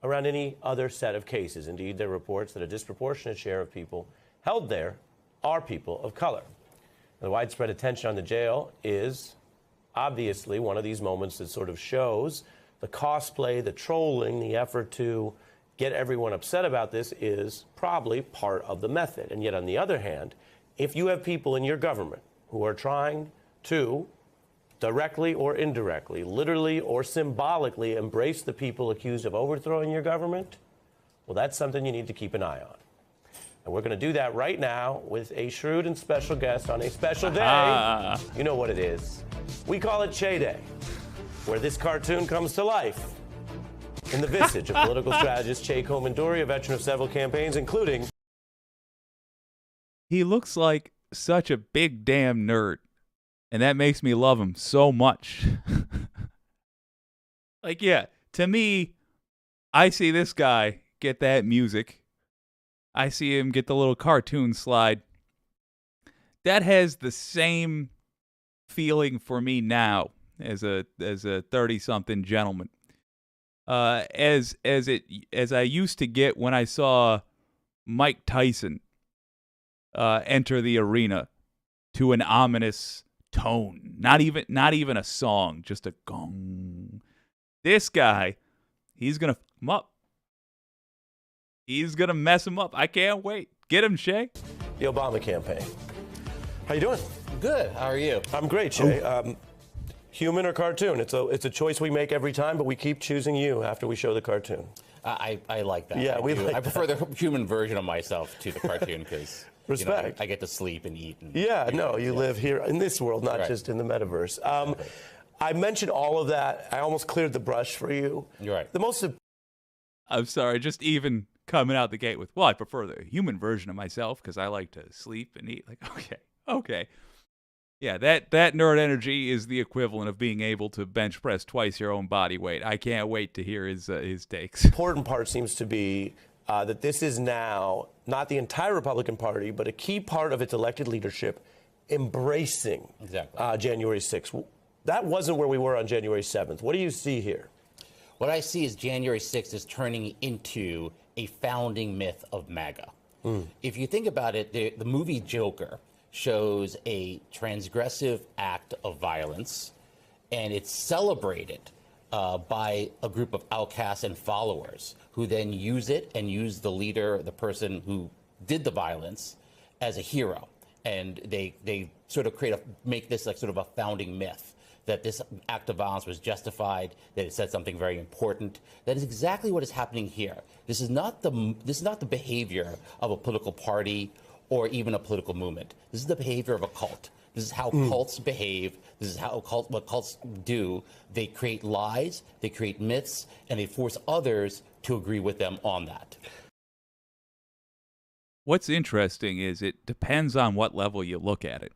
around any other set of cases. Indeed, there are reports that a disproportionate share of people held there are people of color. The widespread attention on the jail is obviously one of these moments that sort of shows the cosplay, the trolling, the effort to get everyone upset about this is probably part of the method. And yet, on the other hand, if you have people in your government who are trying to directly or indirectly, literally or symbolically embrace the people accused of overthrowing your government, well, that's something you need to keep an eye on. And we're going to do that right now with a shrewd and special guest on a special day. You know what it is. We call it Che Day, where this cartoon comes to life in the visage of political strategist Che Komanduri, a veteran of several campaigns, including... He looks like such a big damn nerd, and that makes me love him so much. Like, yeah, to me, I see this guy get that music. I see him get the little cartoon slide. That has the same feeling for me now as a 30-something gentleman as I used to get when I saw Mike Tyson enter the arena to an ominous tone. Not even a song, just a gong. This guy, he's gonna f him up. He's gonna mess him up. I can't wait. Get him, Shay. The Obama campaign. How you doing? Good. How are you? I'm great, Shay. Human or cartoon? It's a choice we make every time, but we keep choosing you after we show the cartoon. I like that. Yeah, I prefer the human version of myself to the cartoon because respect. I get to sleep and eat. And, you live here in this world, not just in the metaverse. I mentioned all of that. I almost cleared the brush for you. You're right. I'm sorry, just even coming out the gate with, well, I prefer the human version of myself because I like to sleep and eat. Like, okay. Yeah, that nerd energy is the equivalent of being able to bench press twice your own body weight. I can't wait to hear his takes. Important part seems to be that this is now not the entire Republican Party, but a key part of its elected leadership embracing January 6th. That wasn't where we were on January 7th. What do you see here? What I see is January 6th is turning into a founding myth of MAGA. If you think about it, the movie Joker shows a transgressive act of violence, and it's celebrated by a group of outcasts and followers who then use it and use the leader, the person who did the violence, as a hero. And they sort of make this like sort of a founding myth that this act of violence was justified, that it said something very important. That is exactly what is happening here. This is not the behavior of a political party or even a political movement. This is the behavior of a cult. This is how cults behave. This is what cults do. They create lies, they create myths, and they force others to agree with them on that. What's interesting is it depends on what level you look at it.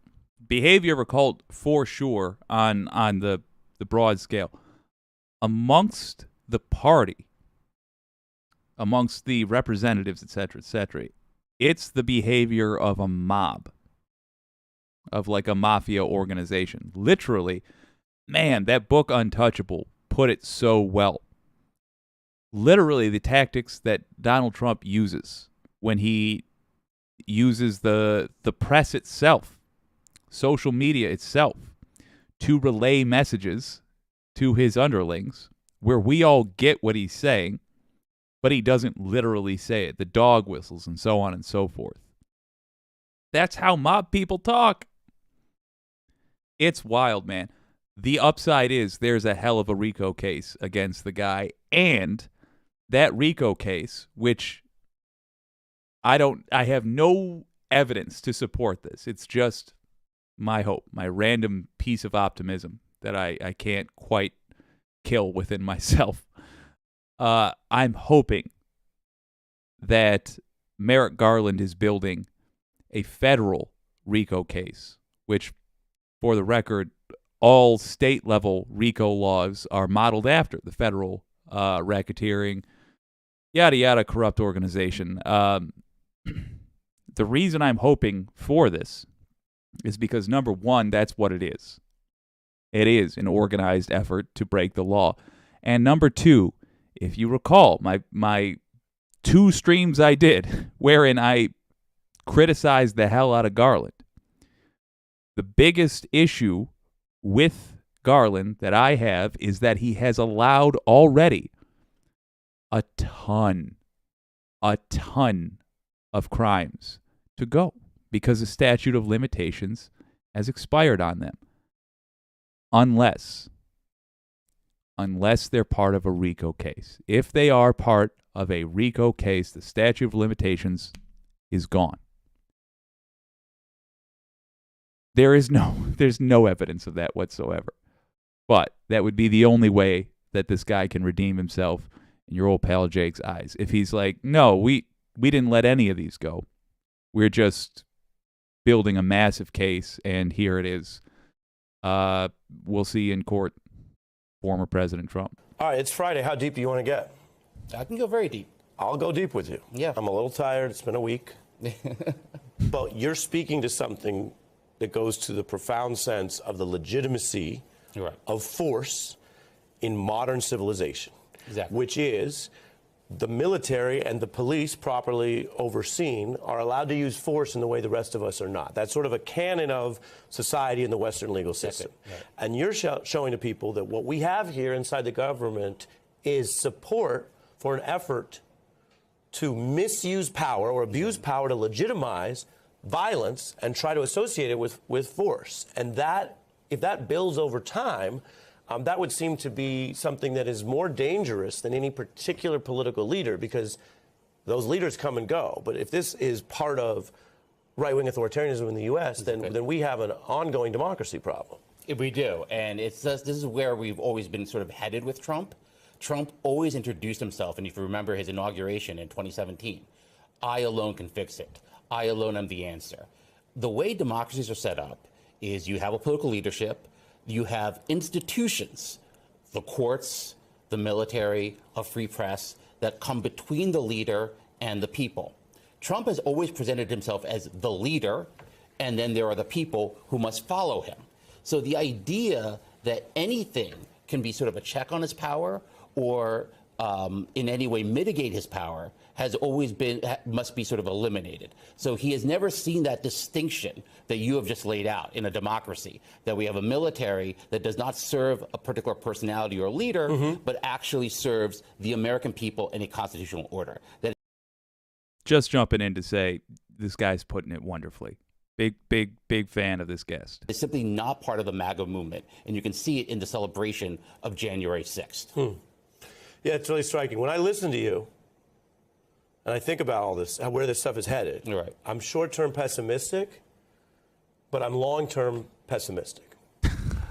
Behavior of a cult, for sure, on the broad scale. Amongst the party, amongst the representatives, etc., it's the behavior of a mob, of like a mafia organization. Literally, man, that book Untouchable put it so well. Literally, the tactics that Donald Trump uses when he uses the press itself, social media itself, to relay messages to his underlings, where we all get what he's saying, but he doesn't literally say it. The dog whistles and so on and so forth. That's how mob people talk. It's wild, man. The upside is there's a hell of a RICO case against the guy, and that RICO case, which I have no evidence to support this. It's just my hope, my random piece of optimism that I can't quite kill within myself. I'm hoping that Merrick Garland is building a federal RICO case, which, for the record, all state-level RICO laws are modeled after the federal racketeering, yada, yada, corrupt organization. The reason I'm hoping for this is because, number one, that's what it is. It is an organized effort to break the law. And number two, if you recall, my two streams I did, wherein I criticized the hell out of Garland, the biggest issue with Garland that I have is that he has allowed already a ton of crimes to go because the statute of limitations has expired on them. Unless they're part of a RICO case. If they are part of a RICO case, the statute of limitations is gone. There's no evidence of that whatsoever. But that would be the only way that this guy can redeem himself in your old pal Jake's eyes. If he's like, no, we didn't let any of these go. We're just building a massive case, and here it is. We'll see in court, former President Trump. All right, it's Friday. How deep do you want to get? I can go very deep. I'll go deep with you. Yeah. I'm a little tired. It's been a week. But you're speaking to something that goes to the profound sense of the legitimacy of force in modern civilization. Exactly. Which is the military and the police, properly overseen, are allowed to use force in the way the rest of us are not. That's sort of a canon of society in the Western legal system. Right. And you're showing to people that what we have here inside the government is support for an effort to misuse power or abuse power to legitimize violence and try to associate it with force. And that, if that builds over time, that would seem to be something that is more dangerous than any particular political leader, because those leaders come and go. But if this is part of right-wing authoritarianism in the U.S., then we have an ongoing democracy problem. We do. And it's just, this is where we've always been sort of headed with Trump. Trump always introduced himself, and if you remember his inauguration in 2017, I alone can fix it. I alone am the answer. The way democracies are set up is you have a political leadership, you have institutions, the courts, the military, a free press, that come between the leader and the people. Trump has always presented himself as the leader, and then there are the people who must follow him. So the idea that anything can be sort of a check on his power or in any way mitigate his power has always been, must be sort of eliminated. So he has never seen that distinction that you have just laid out in a democracy, that we have a military that does not serve a particular personality or leader, but actually serves the American people in a constitutional order. That Just jumping in to say, this guy's putting it wonderfully. Big fan of this guest. It's simply not part of the MAGA movement, and you can see it in the celebration of January 6th. Yeah, it's really striking. When I listen to you, and I think about all this, where this stuff is headed, Right. I'm short-term pessimistic, but I'm long-term pessimistic.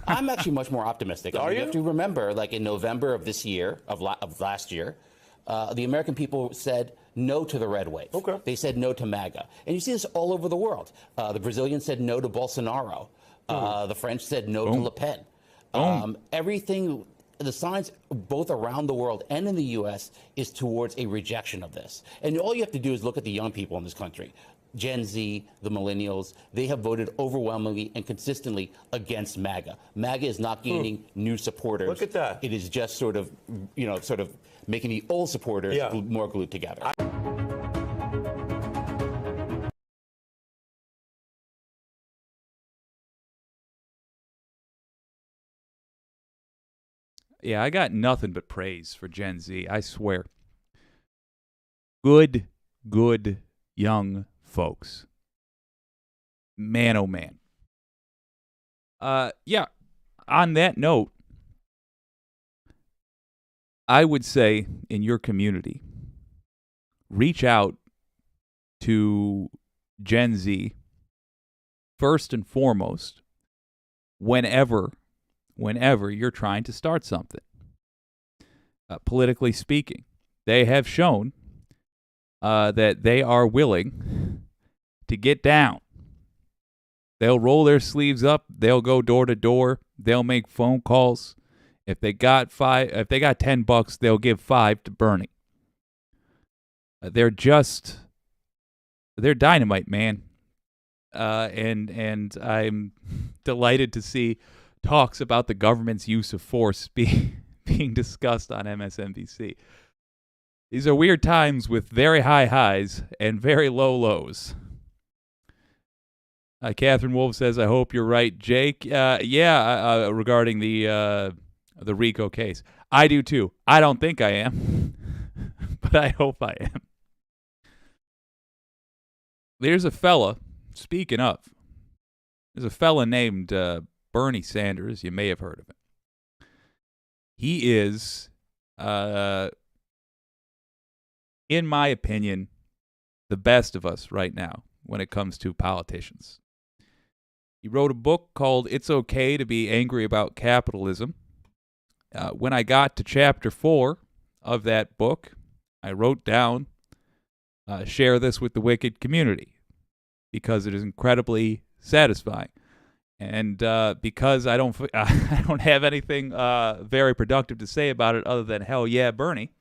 I'm actually much more optimistic. Are you? You have to remember, like in November of this year, of last year, the American people said no to the red wave. Okay. They said no to MAGA. And you see this all over the world. The Brazilians said no to Bolsonaro. The French said no to Le Pen. Everything, the signs both around the world and in the U.S. is towards a rejection of this. And all you have to do is look at the young people in this country. Gen Z, the millennials, they have voted overwhelmingly and consistently against MAGA. MAGA is not gaining new supporters. Look at that. It is just sort of making the old supporters more glued together. Yeah, I got nothing but praise for Gen Z, I swear. Good young folks. Man, oh man. Yeah, on that note, I would say in your community, reach out to Gen Z first and foremost whenever you're trying to start something. Politically speaking, they have shown that they are willing to get down. They'll roll their sleeves up. They'll go door to door. They'll make phone calls. If they got $10, they'll give $5 to Bernie. They're dynamite, man. And I'm delighted to see talks about the government's use of force being discussed on MSNBC. These are weird times with very high highs and very low lows. Catherine Wolf says, I hope you're right, Jake. Regarding the RICO case. I do too. I don't think I am, but I hope I am. There's a fella, speaking of, there's a fella named Bernie Sanders. You may have heard of him. He is, in my opinion, the best of us right now when it comes to politicians. He wrote a book called It's Okay to Be Angry About Capitalism. When I got to chapter 4 of that book, I wrote down, share this with the wicked community, because it is incredibly satisfying. And because I don't have anything very productive to say about it other than hell yeah, Bernie,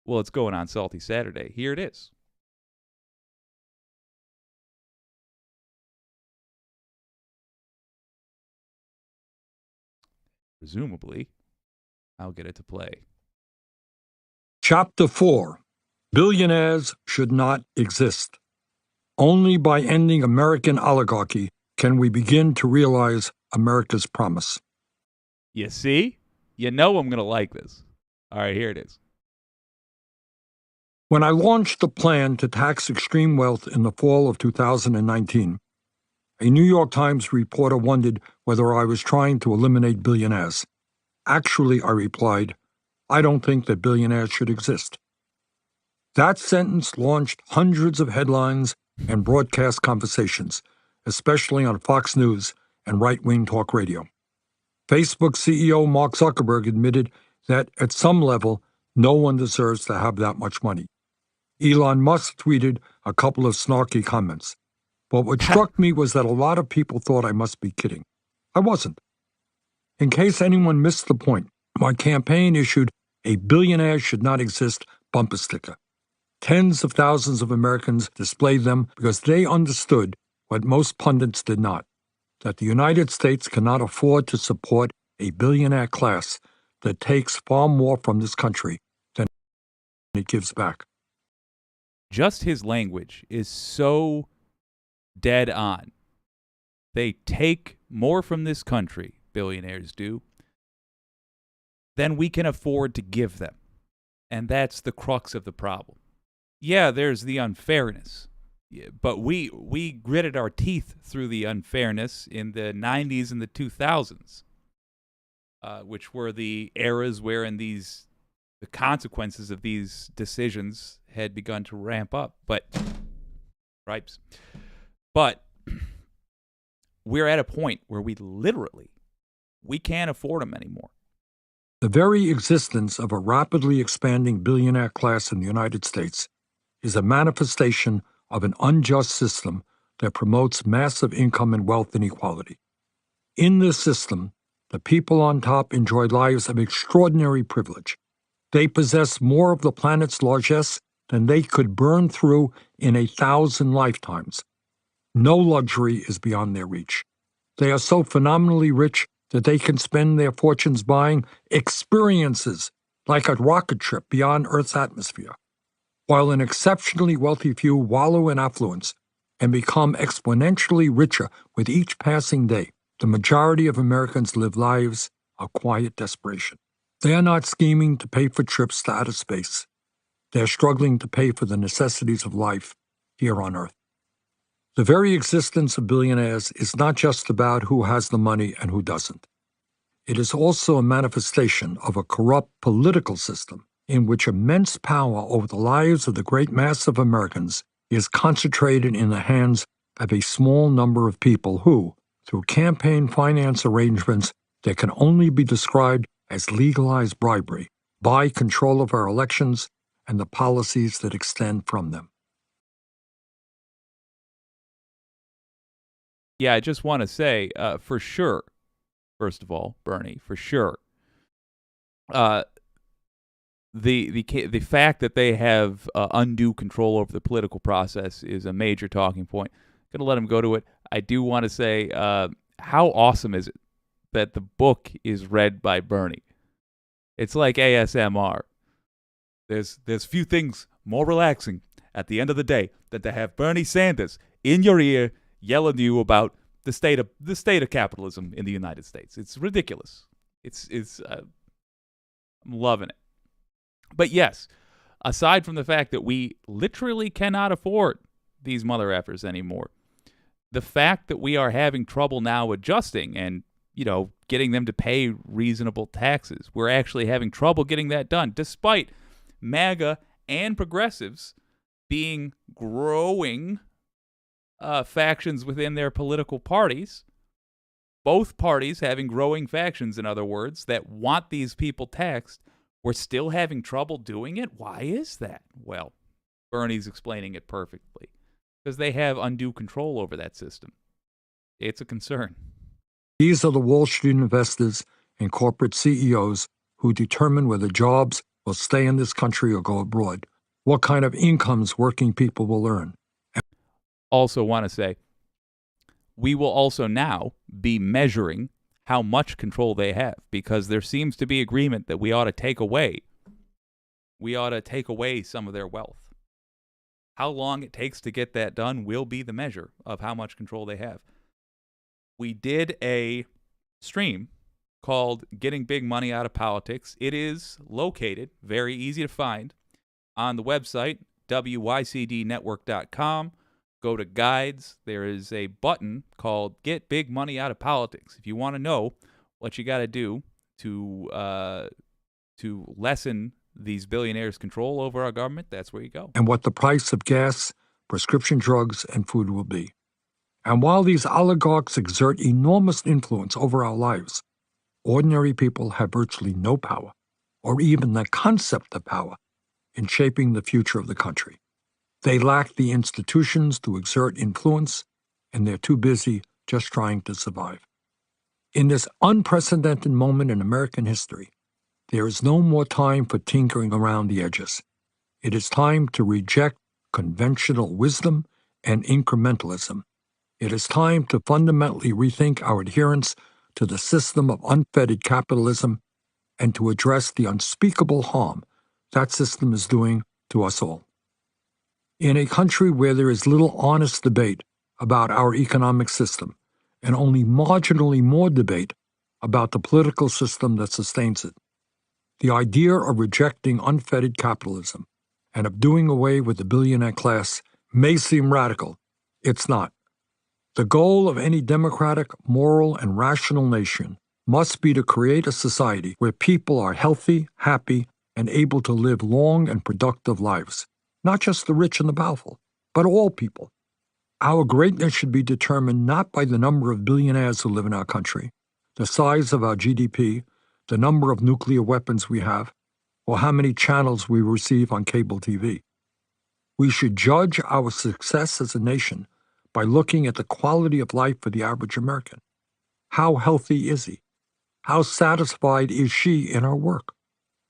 well, it's going on Salty Saturday. Here it is. Presumably, I'll get it to play. Chapter 4. Billionaires should not exist. Only by ending American oligarchy can we begin to realize America's promise. You see? You know I'm going to like this. All right, here it is. When I launched the plan to tax extreme wealth in the fall of 2019, a New York Times reporter wondered whether I was trying to eliminate billionaires. Actually, I replied, I don't think that billionaires should exist. That sentence launched hundreds of headlines and broadcast conversations, especially on Fox News and right-wing talk radio. Facebook CEO Mark Zuckerberg admitted that at some level, no one deserves to have that much money. Elon Musk tweeted a couple of snarky comments. But what struck me was that a lot of people thought I must be kidding. I wasn't. In case anyone missed the point, my campaign issued a billionaire should not exist bumper sticker. Tens of thousands of Americans displayed them because they understood what most pundits did not, that the United States cannot afford to support a billionaire class that takes far more from this country than it gives back. Just his language is so dead on. They take more from this country, billionaires do, than we can afford to give them. And that's the crux of the problem. Yeah, there's the unfairness. But we gritted our teeth through the unfairness in the 90s and the 2000s, which were the eras wherein the consequences of these decisions had begun to ramp up. But we're at a point where we can't afford them anymore. The very existence of a rapidly expanding billionaire class in the United States is a manifestation of an unjust system that promotes massive income and wealth inequality. In this system, the people on top enjoy lives of extraordinary privilege. They possess more of the planet's largesse than they could burn through in 1,000 lifetimes. No luxury is beyond their reach. They are so phenomenally rich that they can spend their fortunes buying experiences like a rocket trip beyond Earth's atmosphere, while an exceptionally wealthy few wallow in affluence and become exponentially richer with each passing day. The majority of Americans live lives of quiet desperation. They are not scheming to pay for trips to outer space. They are struggling to pay for the necessities of life here on Earth. The very existence of billionaires is not just about who has the money and who doesn't. It is also a manifestation of a corrupt political system in which immense power over the lives of the great mass of Americans is concentrated in the hands of a small number of people who, through campaign finance arrangements that can only be described as legalized bribery, buy control of our elections and the policies that extend from them. Yeah, I just want to say, for sure, first of all, Bernie, for sure, the fact that they have undue control over the political process is a major talking point. Going to let them go to it. I do want to say, how awesome is it that the book is read by Bernie? It's like ASMR. There's few things more relaxing at the end of the day than to have Bernie Sanders in your ear yelling to you about the state of capitalism in the United States. It's ridiculous. I'm loving it. But yes, aside from the fact that we literally cannot afford these mother effers anymore, the fact that we are having trouble now adjusting and, getting them to pay reasonable taxes, we're actually having trouble getting that done, despite MAGA and progressives being growing factions within their political parties. Both parties having growing factions, in other words, that want these people taxed. We're still having trouble doing it? Why is that? Well, Bernie's explaining it perfectly. Because they have undue control over that system. It's a concern. These are the Wall Street investors and corporate CEOs who determine whether jobs will stay in this country or go abroad, what kind of incomes working people will earn. Also want to say, we will also now be measuring how much control they have, because there seems to be agreement that we ought to take away some of their wealth. How long it takes to get that done will be the measure of how much control they have. We did a stream called Getting Big Money Out of Politics. It is located, very easy to find, on the website, WYCDnetwork.com. Go to guides. There is a button called Get Big Money Out of Politics. If you want to know what you got to do to lessen these billionaires' control over our government, that's where you go. And what the price of gas, prescription drugs, and food will be. And while these oligarchs exert enormous influence over our lives, ordinary people have virtually no power, or even the concept of power, in shaping the future of the country. They lack the institutions to exert influence, and they're too busy just trying to survive. In this unprecedented moment in American history, there is no more time for tinkering around the edges. It is time to reject conventional wisdom and incrementalism. It is time to fundamentally rethink our adherence to the system of unfettered capitalism and to address the unspeakable harm that system is doing to us all. In a country where there is little honest debate about our economic system and only marginally more debate about the political system that sustains it, the idea of rejecting unfettered capitalism and of doing away with the billionaire class may seem radical. It's not. The goal of any democratic, moral, and rational nation must be to create a society where people are healthy, happy, and able to live long and productive lives. Not just the rich and the powerful, but all people. Our greatness should be determined not by the number of billionaires who live in our country, the size of our GDP, the number of nuclear weapons we have, or how many channels we receive on cable TV. We should judge our success as a nation by looking at the quality of life for the average American. How healthy is he? How satisfied is she in her work?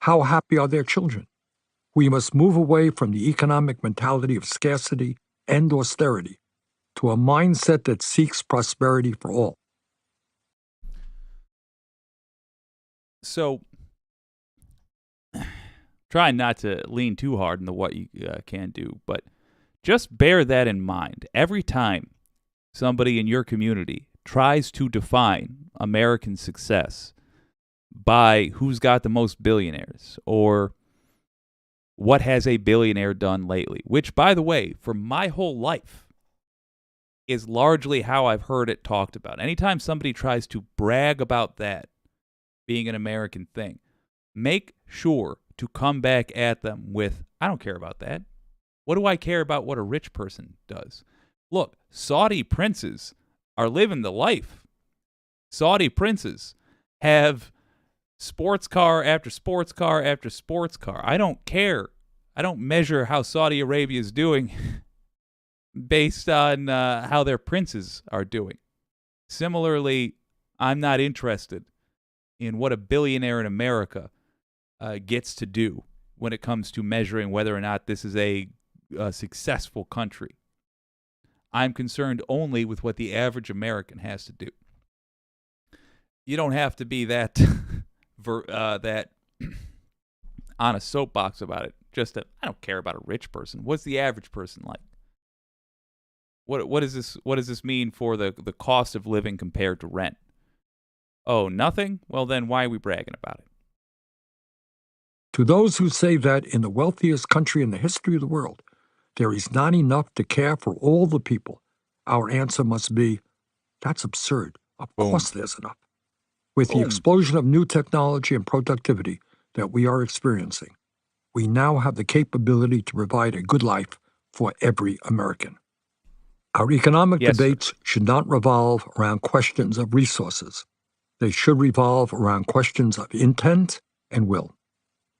How happy are their children? We must move away from the economic mentality of scarcity and austerity to a mindset that seeks prosperity for all. So, try not to lean too hard into what you can do, but just bear that in mind. Every time somebody in your community tries to define American success by who's got the most billionaires or what has a billionaire done lately, which, by the way, for my whole life is largely how I've heard it talked about. Anytime somebody tries to brag about that being an American thing, make sure to come back at them with, I don't care about that. What do I care about what a rich person does? Look, Saudi princes are living the life. Saudi princes have sports car after sports car after sports car. I don't care I don't measure how Saudi Arabia is doing based on how their princes are doing. Similarly, I'm not interested in what a billionaire in America gets to do when it comes to measuring whether or not this is a successful country. I'm concerned only with what the average American has to do. You don't have to be that that on a soapbox about it. I don't care about a rich person. What's the average person like? What does this mean for the cost of living compared to rent? Oh, nothing? Well, then why are we bragging about it? To those who say that in the wealthiest country in the history of the world, there is not enough to care for all the people, our answer must be, that's absurd. Of course there's enough. With the explosion of new technology and productivity that we are experiencing, we now have the capability to provide a good life for every American. Our economic debates should not revolve around questions of resources. They should revolve around questions of intent and will.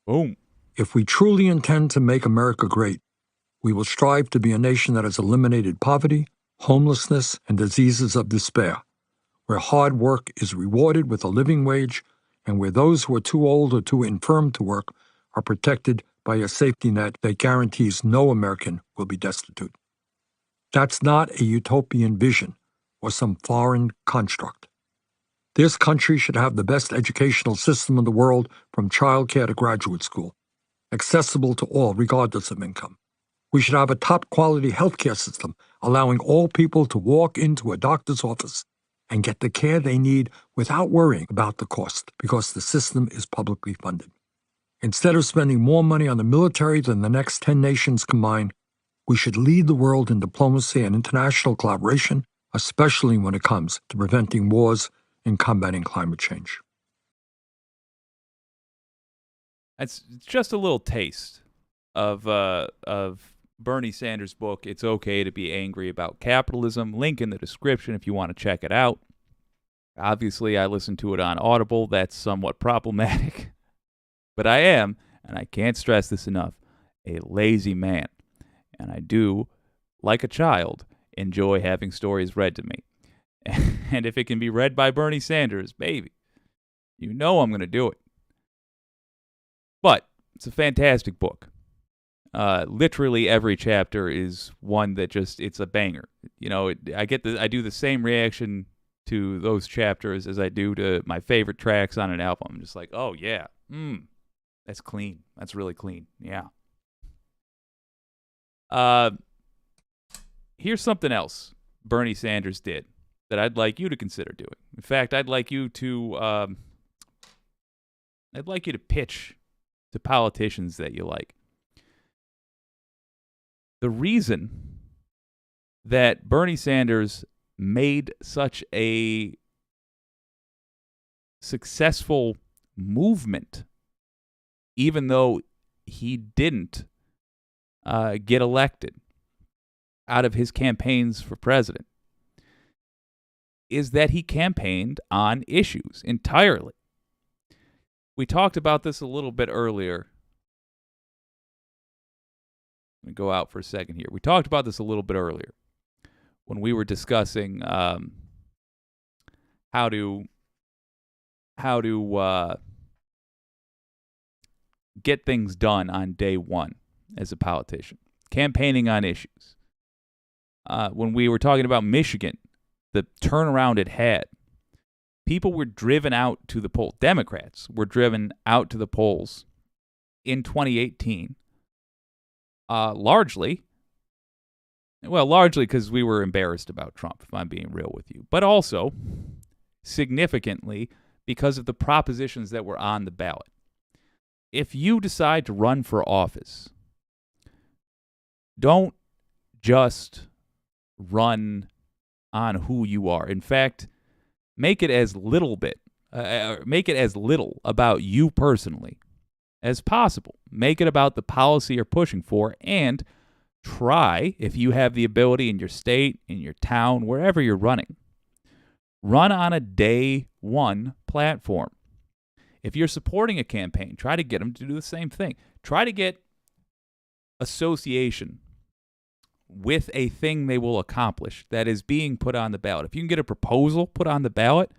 Boom. If we truly intend to make America great, we will strive to be a nation that has eliminated poverty, homelessness, and diseases of despair, where hard work is rewarded with a living wage, and where those who are too old or too infirm to work are protected by a safety net that guarantees no American will be destitute. That's not a utopian vision or some foreign construct. This country should have the best educational system in the world from childcare to graduate school, accessible to all regardless of income. We should have a top-quality healthcare system allowing all people to walk into a doctor's office and get the care they need without worrying about the cost because the system is publicly funded. Instead of spending more money on the military than the next 10 nations combined, we should lead the world in diplomacy and international collaboration, especially when it comes to preventing wars and combating climate change. It's just a little taste of Bernie Sanders' book, It's Okay to Be Angry About Capitalism. Link in the description if you want to check it out. Obviously, I listened to it on Audible. That's somewhat problematic. But I am, and I can't stress this enough, a lazy man. And I do, like a child, enjoy having stories read to me. And if it can be read by Bernie Sanders, baby, you know I'm going to do it. But it's a fantastic book. Literally every chapter is one that it's a banger. You know, I do the same reaction to those chapters as I do to my favorite tracks on an album. I'm just like, oh yeah, that's clean. That's really clean. Yeah. Here's something else Bernie Sanders did that I'd like you to consider doing. In fact, I'd like you to pitch to politicians that you like. The reason that Bernie Sanders made such a successful movement, even though he didn't get elected out of his campaigns for president, is that he campaigned on issues entirely. We talked about this a little bit earlier. Let me go out for a second here. We talked about this a little bit earlier when we were discussing how to get things done on day one as a politician, campaigning on issues. When we were talking about Michigan, the turnaround it had, people were driven out to the polls. Democrats were driven out to the polls in 2018, largely because we were embarrassed about Trump, if I'm being real with you, but also significantly because of the propositions that were on the ballot. If you decide to run for office, don't just run on who you are. In fact, make it as little about you personally as possible. Make it about the policy you're pushing for, and try, if you have the ability in your state, in your town, wherever you're running, run on a day one platform. If you're supporting a campaign, try to get them to do the same thing. Try to get association with a thing they will accomplish that is being put on the ballot. If you can get a proposal put on the ballot,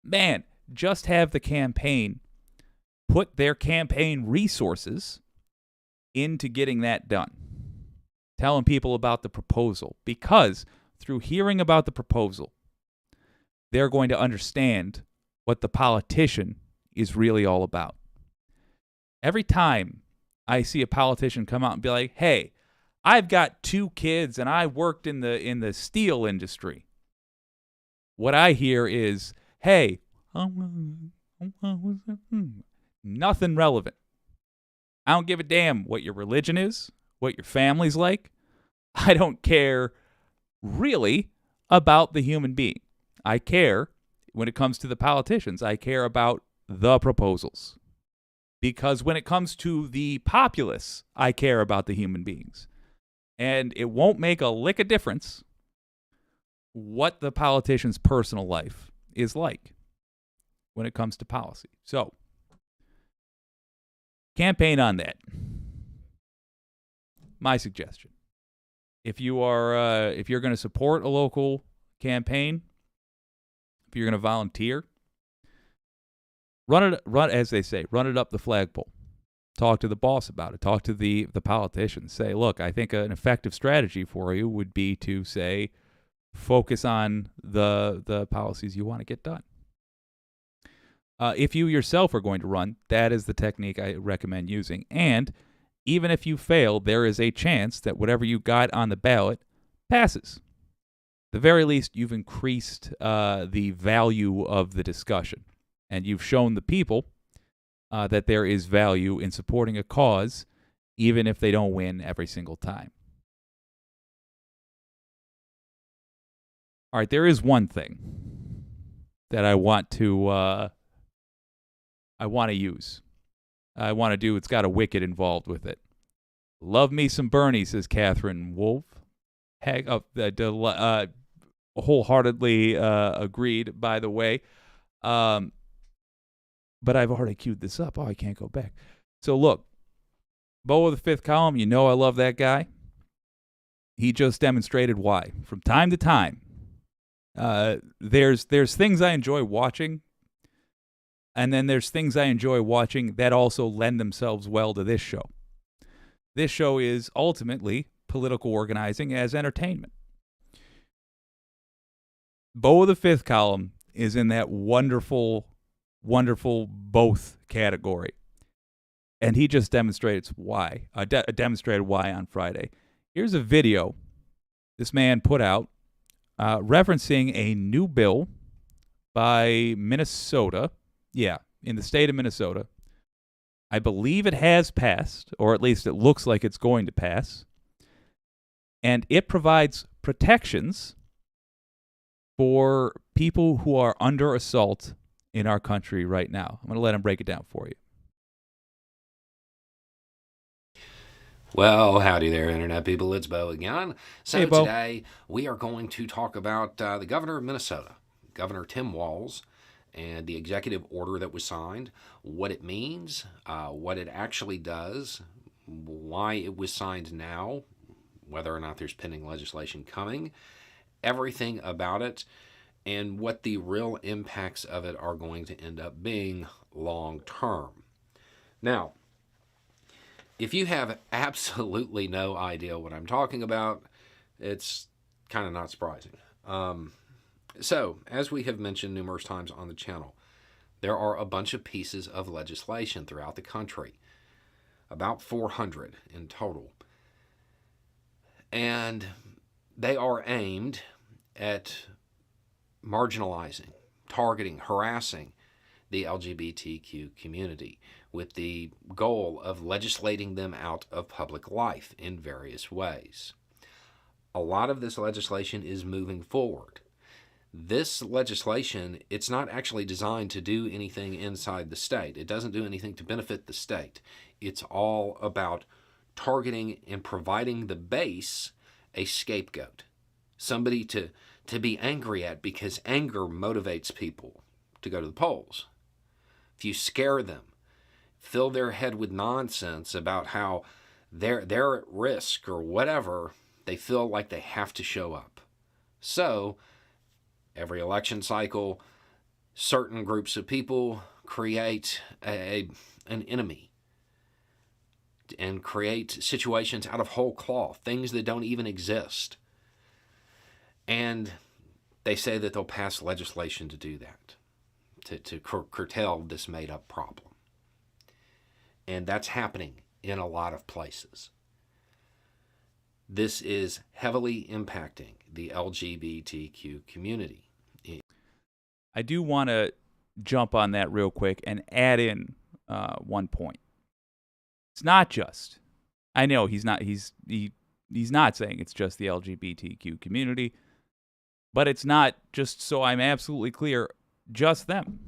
man, just have the campaign put their campaign resources into getting that done. Telling people about the proposal, because through hearing about the proposal, they're going to understand what the politician is really all about. Every time I see a politician come out and be like, hey, I've got 2 kids and I worked in the steel industry, what I hear is, hey, nothing relevant. I don't give a damn what your religion is, what your family's like. I don't care really about the human being. I care, when it comes to the politicians, I care about the proposals. Because when it comes to the populace, I care about the human beings. And it won't make a lick of difference what the politician's personal life is like when it comes to policy. So, campaign on that. My suggestion. If you're going to support a local campaign, if you're going to volunteer, run as they say, run it up the flagpole. Talk to the boss about it. Talk to the politicians. Say, look, I think an effective strategy for you would be to say, focus on the policies you want to get done. If you yourself are going to run, that is the technique I recommend using. And even if you fail, there is a chance that whatever you got on the ballot passes. At the very least, you've increased the value of the discussion. And you've shown the people that there is value in supporting a cause, even if they don't win every single time. All right, there is one thing that I want to use. I want to do. It's got a wicket involved with it. Love me some Bernie, says Catherine Wolf. Wholeheartedly agreed, by the way. But I've already queued this up. Oh, I can't go back. So look, Bo of the Fifth Column, you know I love that guy. He just demonstrated why. From time to time, there's things I enjoy watching, and then there's things I enjoy watching that also lend themselves well to this show. This show is ultimately political organizing as entertainment. Bo of the Fifth Column is in that wonderful both category. And he just demonstrated why on Friday. Here's a video this man put out referencing a new bill by Minnesota. Yeah, in the state of Minnesota. I believe it has passed, or at least it looks like it's going to pass. And it provides protections for people who are under assault in our country right now. I'm going to let him break it down for you. Well, howdy there, Internet people. It's Bo again. So Hey, Bo. Today we are going to talk about the governor of Minnesota, Governor Tim Walz, and the executive order that was signed, what it means, what it actually does, why it was signed now, whether or not there's pending legislation coming, everything about it, and what the real impacts of it are going to end up being long term. Now, if you have absolutely no idea what I'm talking about, it's kind of not surprising. So, as we have mentioned numerous times on the channel, there are a bunch of pieces of legislation throughout the country, about 400 in total. And they are aimed at marginalizing, targeting, harassing the LGBTQ community with the goal of legislating them out of public life in various ways. A lot of this legislation is moving forward. This legislation, it's not actually designed to do anything inside the state. It doesn't do anything to benefit the state. It's all about targeting and providing the base a scapegoat, somebody to be angry at, because anger motivates people to go to the polls. If you scare them, fill their head with nonsense about how they're at risk or whatever, they feel like they have to show up. So every election cycle, certain groups of people create an enemy and create situations out of whole cloth, things that don't even exist. And they say that they'll pass legislation to do that, to curtail this made-up problem. And that's happening in a lot of places. This is heavily impacting the LGBTQ community. I do want to jump on that real quick and add in one point. It's not just, I know he's not saying it's just the LGBTQ community, but it's not, just so I'm absolutely clear, just them.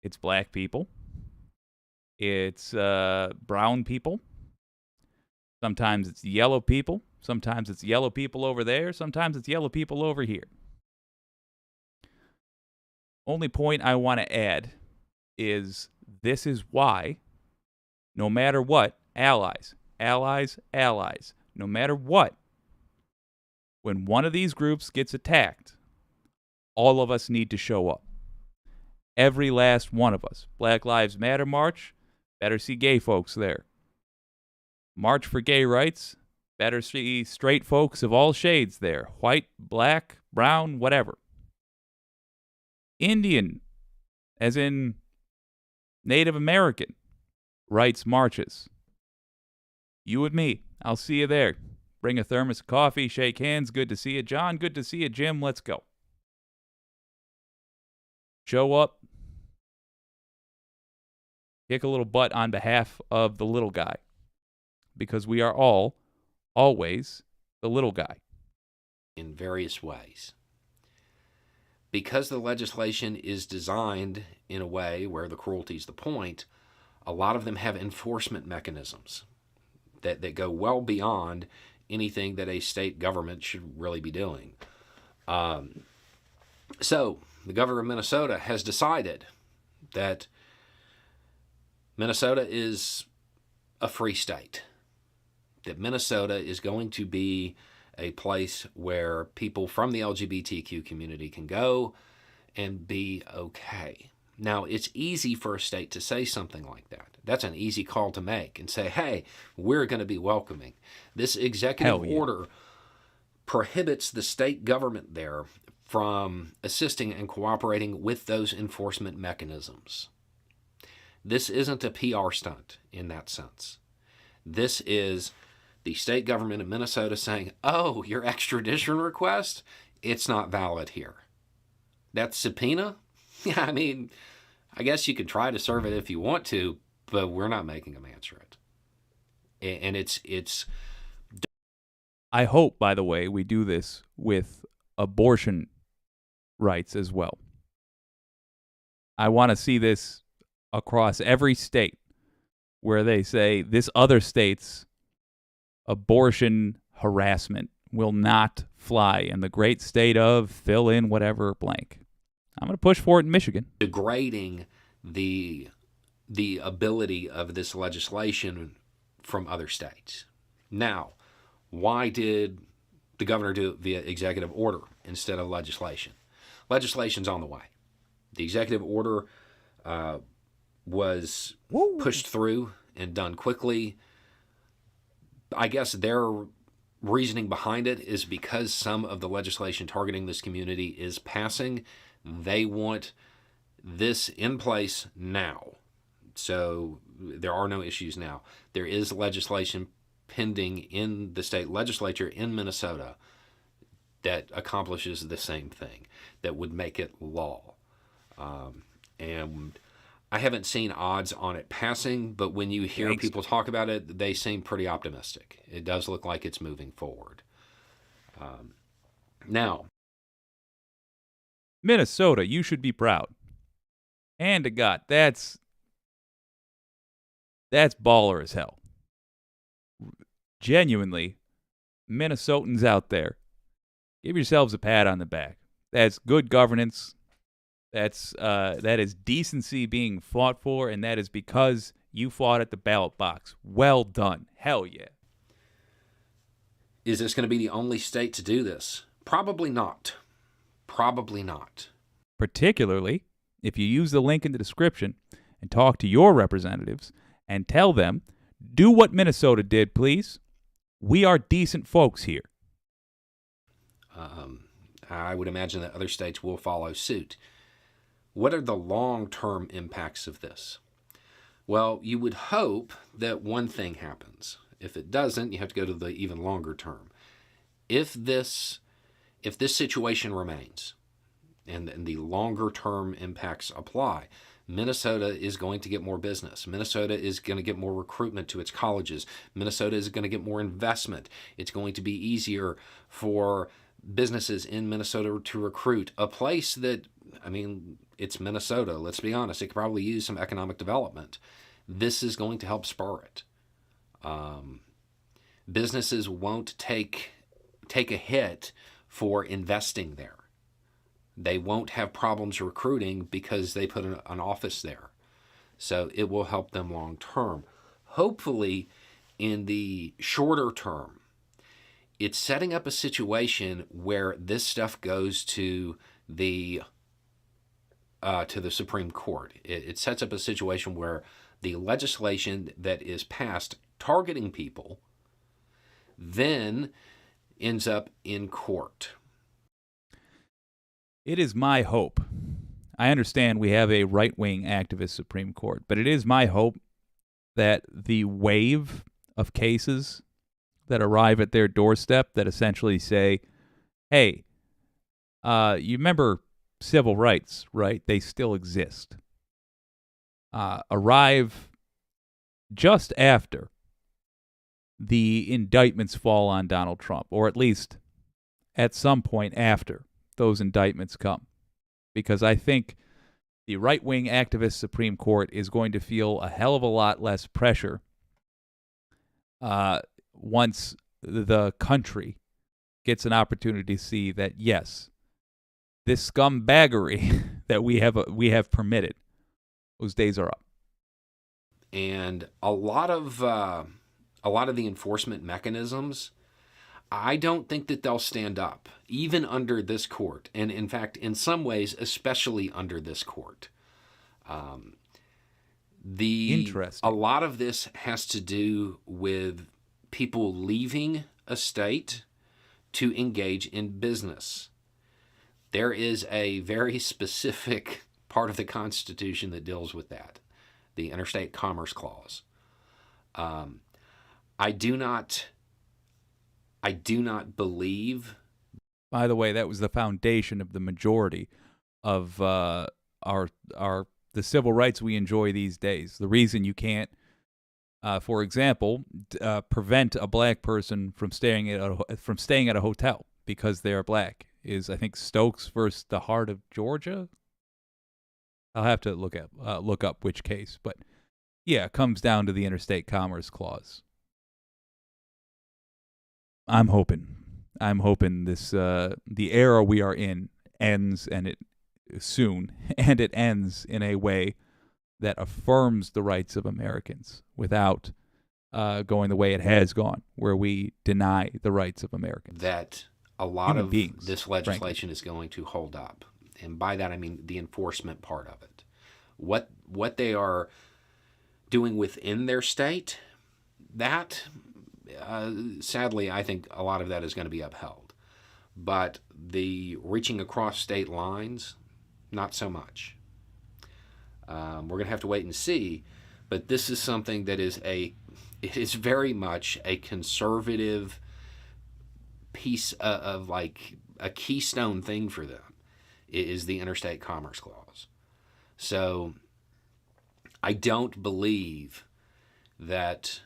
It's black people. It's brown people. Sometimes it's yellow people. Sometimes it's yellow people over there. Sometimes it's yellow people over here. Only point I want to add is this is why, no matter what, allies, no matter what, when one of these groups gets attacked, all of us need to show up. Every last one of us. Black Lives Matter march, better see gay folks there. March for gay rights, better see straight folks of all shades there. White, black, brown, whatever. Indian, as in Native American, rights marches. You and me, I'll see you there. Bring a thermos of coffee, shake hands, good to see you. John, good to see you. Jim, let's go. Show up. Kick a little butt on behalf of the little guy. Because we are all, always, the little guy. In various ways. Because the legislation is designed in a way where the cruelty is the point, a lot of them have enforcement mechanisms that go well beyond anything that a state government should really be doing. So, the governor of Minnesota has decided that Minnesota is a free state, that Minnesota is going to be a place where people from the LGBTQ community can go and be okay. Now, it's easy for a state to say something like that. That's an easy call to make and say, hey, we're going to be welcoming. This executive order prohibits the state government there from assisting and cooperating with those enforcement mechanisms. This isn't a PR stunt in that sense. This is the state government of Minnesota saying, oh, your extradition request, it's not valid here. That subpoena? Yeah, I mean, I guess you could try to serve it if you want to, but we're not making them answer it. And it's. I hope, by the way, we do this with abortion rights as well. I want to see this across every state where they say this other state's abortion harassment will not fly in the great state of fill in whatever blank. I'm going to push for it in Michigan. Degrading the ability of this legislation from other states. Now, why did the governor do it via executive order instead of legislation? Legislation's on the way. The executive order was pushed through and done quickly. I guess their reasoning behind it is because some of the legislation targeting this community is passing. They want this in place now. So there are no issues now. There is legislation pending in the state legislature in Minnesota that accomplishes the same thing, that would make it law. And I haven't seen odds on it passing, but when you hear people talk about it, they seem pretty optimistic. It does look like it's moving forward. Now, Minnesota, you should be proud. And to God, that's baller as hell. Genuinely, Minnesotans out there, give yourselves a pat on the back. That's good governance. That is decency being fought for, and that is because You fought at the ballot box. Well done. Hell yeah. Is this going to be the only state to do this? Probably not. Probably not. Particularly if you use the link in the description and talk to your representatives and tell them, do what Minnesota did, please. We are decent folks here. I would imagine that other states will follow suit. What are the long-term impacts of this? Well, you would hope that one thing happens. If it doesn't, you have to go to the even longer term. If this situation remains and the longer term impacts apply, Minnesota is going to get more business. Minnesota is going to get more recruitment to its colleges. Minnesota is going to get more investment. It's going to be easier for businesses in Minnesota to recruit. A place that, it's Minnesota, let's be honest, it could probably use some economic development. This is going to help spur it. Businesses won't take a hit for investing there. They won't have problems recruiting because they put an office there. So it will help them long term. Hopefully, in the shorter term, it's setting up a situation where this stuff goes to the Supreme Court. It sets up a situation where the legislation that is passed targeting people then ends up in court. It is my hope. I understand we have a right-wing activist Supreme Court, but it is my hope that the wave of cases that arrive at their doorstep that essentially say, hey, you remember civil rights, right? They still exist. Arrive just after the indictments fall on Donald Trump, or at least at some point after those indictments come. Because I think the right-wing activist Supreme Court is going to feel a hell of a lot less pressure once the country gets an opportunity to see that, yes, this scumbaggery that we have permitted, those days are up. And a lot of the enforcement mechanisms, I don't think that they'll stand up, even under this court. And in fact, in some ways, especially under this court. Interesting. A lot of this has to do with people leaving a state to engage in business. There is a very specific part of the Constitution that deals with that, the Interstate Commerce Clause. I do not believe. By the way, that was the foundation of the majority of the civil rights we enjoy these days. The reason you can't, for example, prevent a black person from staying at a hotel because they're black is, I think, Stokes versus the Heart of Georgia. I'll have to look up which case, but yeah, it comes down to the Interstate Commerce Clause. I'm hoping this the era we are in ends soon, and it ends in a way that affirms the rights of Americans without going the way it has gone, where we deny the rights of Americans. That a lot Human of beings, this legislation frankly, is going to hold up. And by that I mean the enforcement part of it. What they are doing within their state, that sadly I think a lot of that is going to be upheld. But the reaching across state lines, not so much. We're going to have to wait and see, but this is something that it is very much a conservative piece of like a keystone thing for them, is the Interstate Commerce Clause. So I don't believe that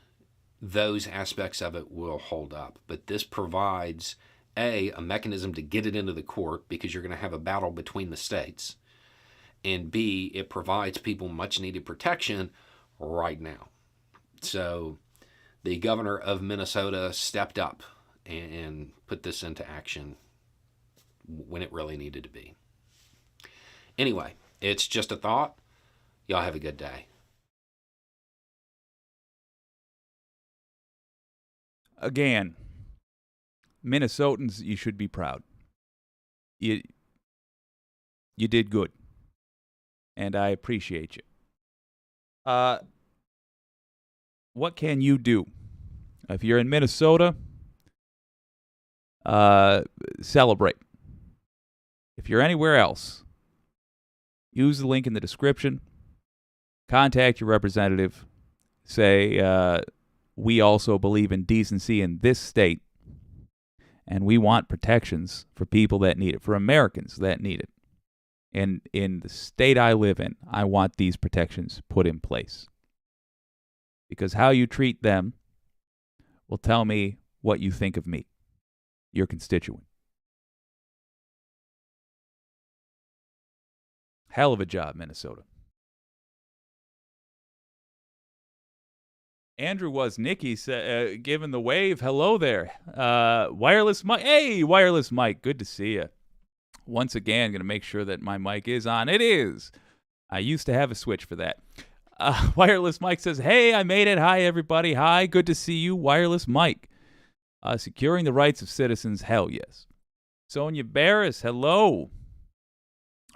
those aspects of it will hold up, but this provides a mechanism to get it into the court, because you're going to have a battle between the states, and B, it provides people much needed protection right now. So the governor of Minnesota stepped up and put this into action when it really needed to be. Anyway, it's just a thought. Y'all have a good day. again, Minnesotans, you should be proud. You did good, and I appreciate you. What can you do? If you're in Minnesota, celebrate. If you're anywhere else, use the link in the description. Contact your representative. Say, we also believe in decency in this state, and we want protections for people that need it, for Americans that need it. And in the state I live in, I want these protections put in place. Because how you treat them will tell me what you think of me, your constituent. Hell of a job, Minnesota. Andrew Woznicki giving the wave. Hello there. Wireless Mike. Hey, Wireless Mike. Good to see you. Once again, going to make sure that my mic is on. It is. I used to have a switch for that. Wireless Mike says, hey, I made it. Hi, everybody. Hi, good to see you. Wireless Mike. Securing the rights of citizens. Hell yes. Sonia Barris. Hello.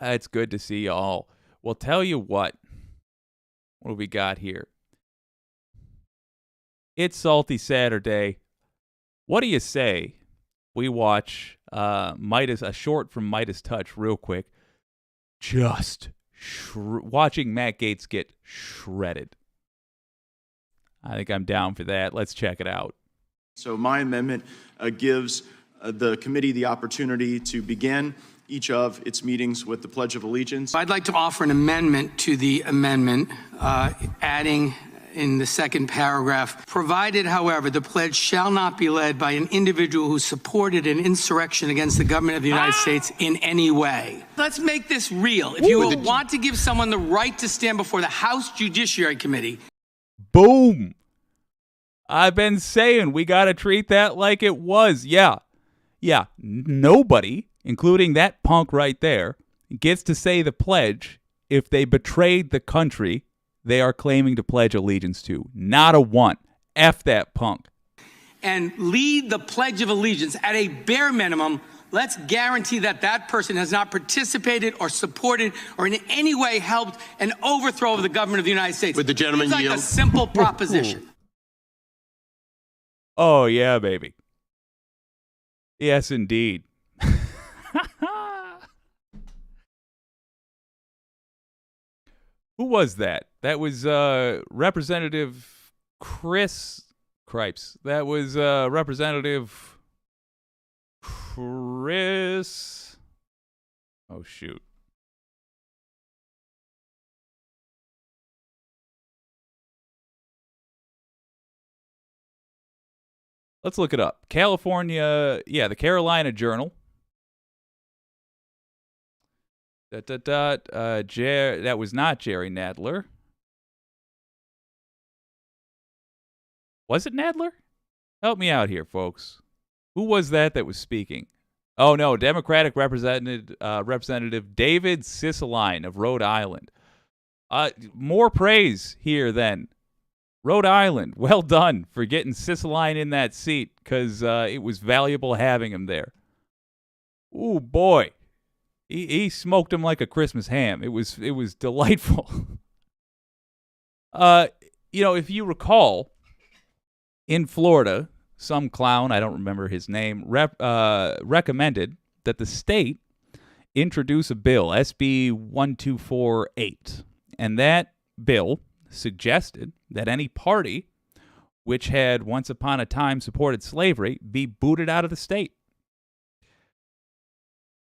It's good to see you all. Well, tell you what. What do we got here? It's Salty Saturday. What do you say we watch a short from Midas Touch real quick? Just watching Matt Gaetz get shredded. I think I'm down for that. Let's check it out. So my amendment gives the committee the opportunity to begin each of its meetings with the Pledge of Allegiance. I'd like to offer an amendment to the amendment, adding in the second paragraph, provided, however, the pledge shall not be led by an individual who supported an insurrection against the government of the United States in any way. Let's make this real. If you want to give someone the right to stand before the House Judiciary Committee. Boom. I've been saying we got to treat that like it was. Yeah. Nobody, including that punk right there, gets to say the pledge if they betrayed the country they are claiming to pledge allegiance to. Not a one. F that punk. And lead the Pledge of Allegiance. At a bare minimum, let's guarantee that that person has not participated or supported or in any way helped an overthrow of the government of the United States. Would the gentleman yield? It's like a simple proposition. Oh, yeah, baby. Yes, indeed. Who was that? That was Representative Chris Cripes. That was Representative Chris. Oh, shoot. Let's look it up. California, the Carolina Journal. That was not Jerry Nadler. Was it Nadler? Help me out here, folks. Who was that was speaking? Oh, no, Democratic Representative David Cicilline of Rhode Island. More praise here, then. Rhode Island, well done for getting Cicilline in that seat, because it was valuable having him there. Ooh, boy. He smoked him like a Christmas ham. It was delightful. If you recall, in Florida, some clown, I don't remember his name, recommended that the state introduce a bill, SB 1248. And that bill suggested that any party which had once upon a time supported slavery be booted out of the state.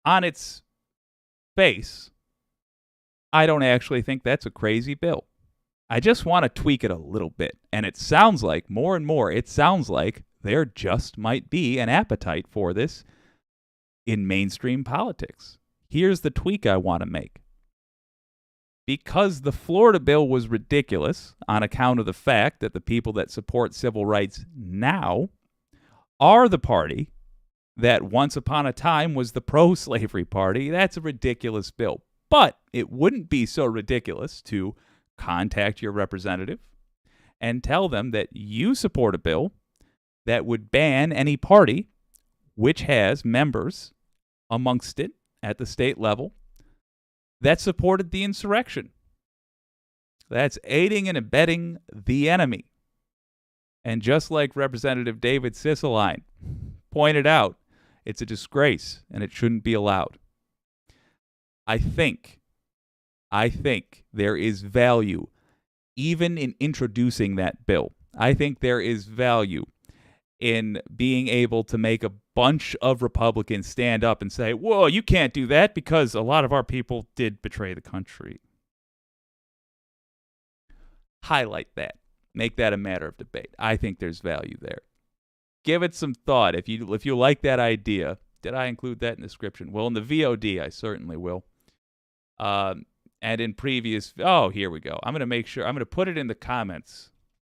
On its face, I don't actually think that's a crazy bill. I just want to tweak it a little bit. And it sounds like, more and more, there just might be an appetite for this in mainstream politics. Here's the tweak I want to make. Because the Florida bill was ridiculous on account of the fact that the people that support civil rights now are the party that once upon a time was the pro-slavery party, that's a ridiculous bill. But it wouldn't be so ridiculous to contact your representative and tell them that you support a bill that would ban any party which has members amongst it at the state level that supported the insurrection. That's aiding and abetting the enemy. And just like Representative David Cicilline pointed out, it's a disgrace and it shouldn't be allowed. I think there is value even in introducing that bill. I think there is value in being able to make a bunch of Republicans stand up and say, whoa, you can't do that because a lot of our people did betray the country. Highlight that. Make that a matter of debate. I think there's value there. Give it some thought. If you like that idea, did I include that in the description? Well, in the VOD, I certainly will. And in previous, here we go. I'm going to make sure, I'm going to put it in the comments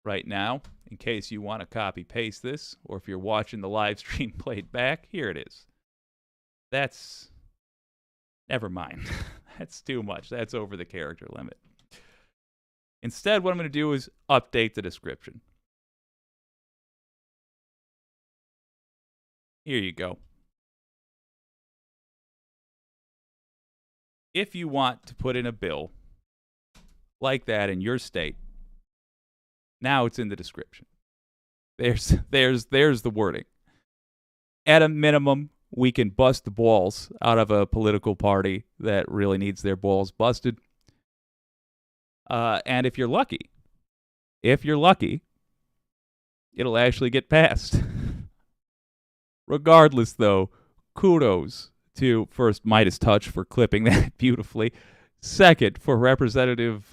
right now in case you want to copy paste this, or if you're watching the live stream played back, here it is. Never mind. That's too much. That's over the character limit. Instead, what I'm going to do is update the description. Here you go. If you want to put in a bill like that in your state, now it's in the description. There's the wording. At a minimum, we can bust the balls out of a political party that really needs their balls busted. And if you're lucky, it'll actually get passed. Regardless, though, kudos to, first, Midas Touch for clipping that beautifully. Second, for Representative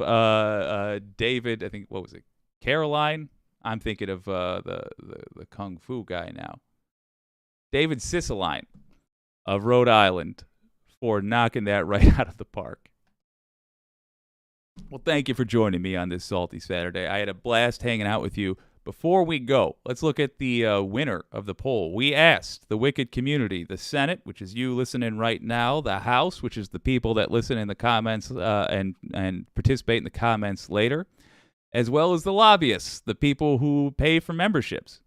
David, I think, what was it, Caroline? I'm thinking of the Kung Fu guy now. David Cicilline of Rhode Island for knocking that right out of the park. Well, thank you for joining me on this Salty Saturday. I had a blast hanging out with you. Before we go, let's look at the winner of the poll. We asked the Wicked community, the Senate, which is you listening right now, the House, which is the people that listen in the comments and participate in the comments later, as well as the lobbyists, the people who pay for memberships.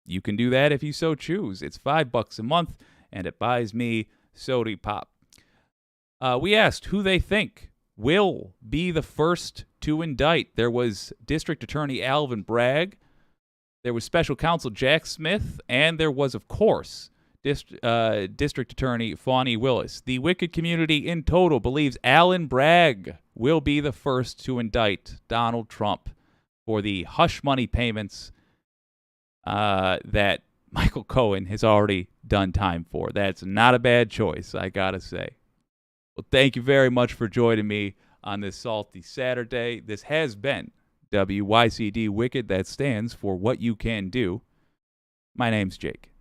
You can do that if you so choose. It's $5 a month, and it buys me Sody Pop. We asked who they think will be the first to indict. There was District Attorney Alvin Bragg, there was Special Counsel Jack Smith, and there was, of course, District Attorney Fani Willis. The Wicked community in total believes Alvin Bragg will be the first to indict Donald Trump for the hush money payments that Michael Cohen has already done time for. That's not a bad choice, I gotta say. Well, thank you very much for joining me on this Salty Saturday. This has been WYCD Wicked. That stands for What You Can Do. My name's Jake.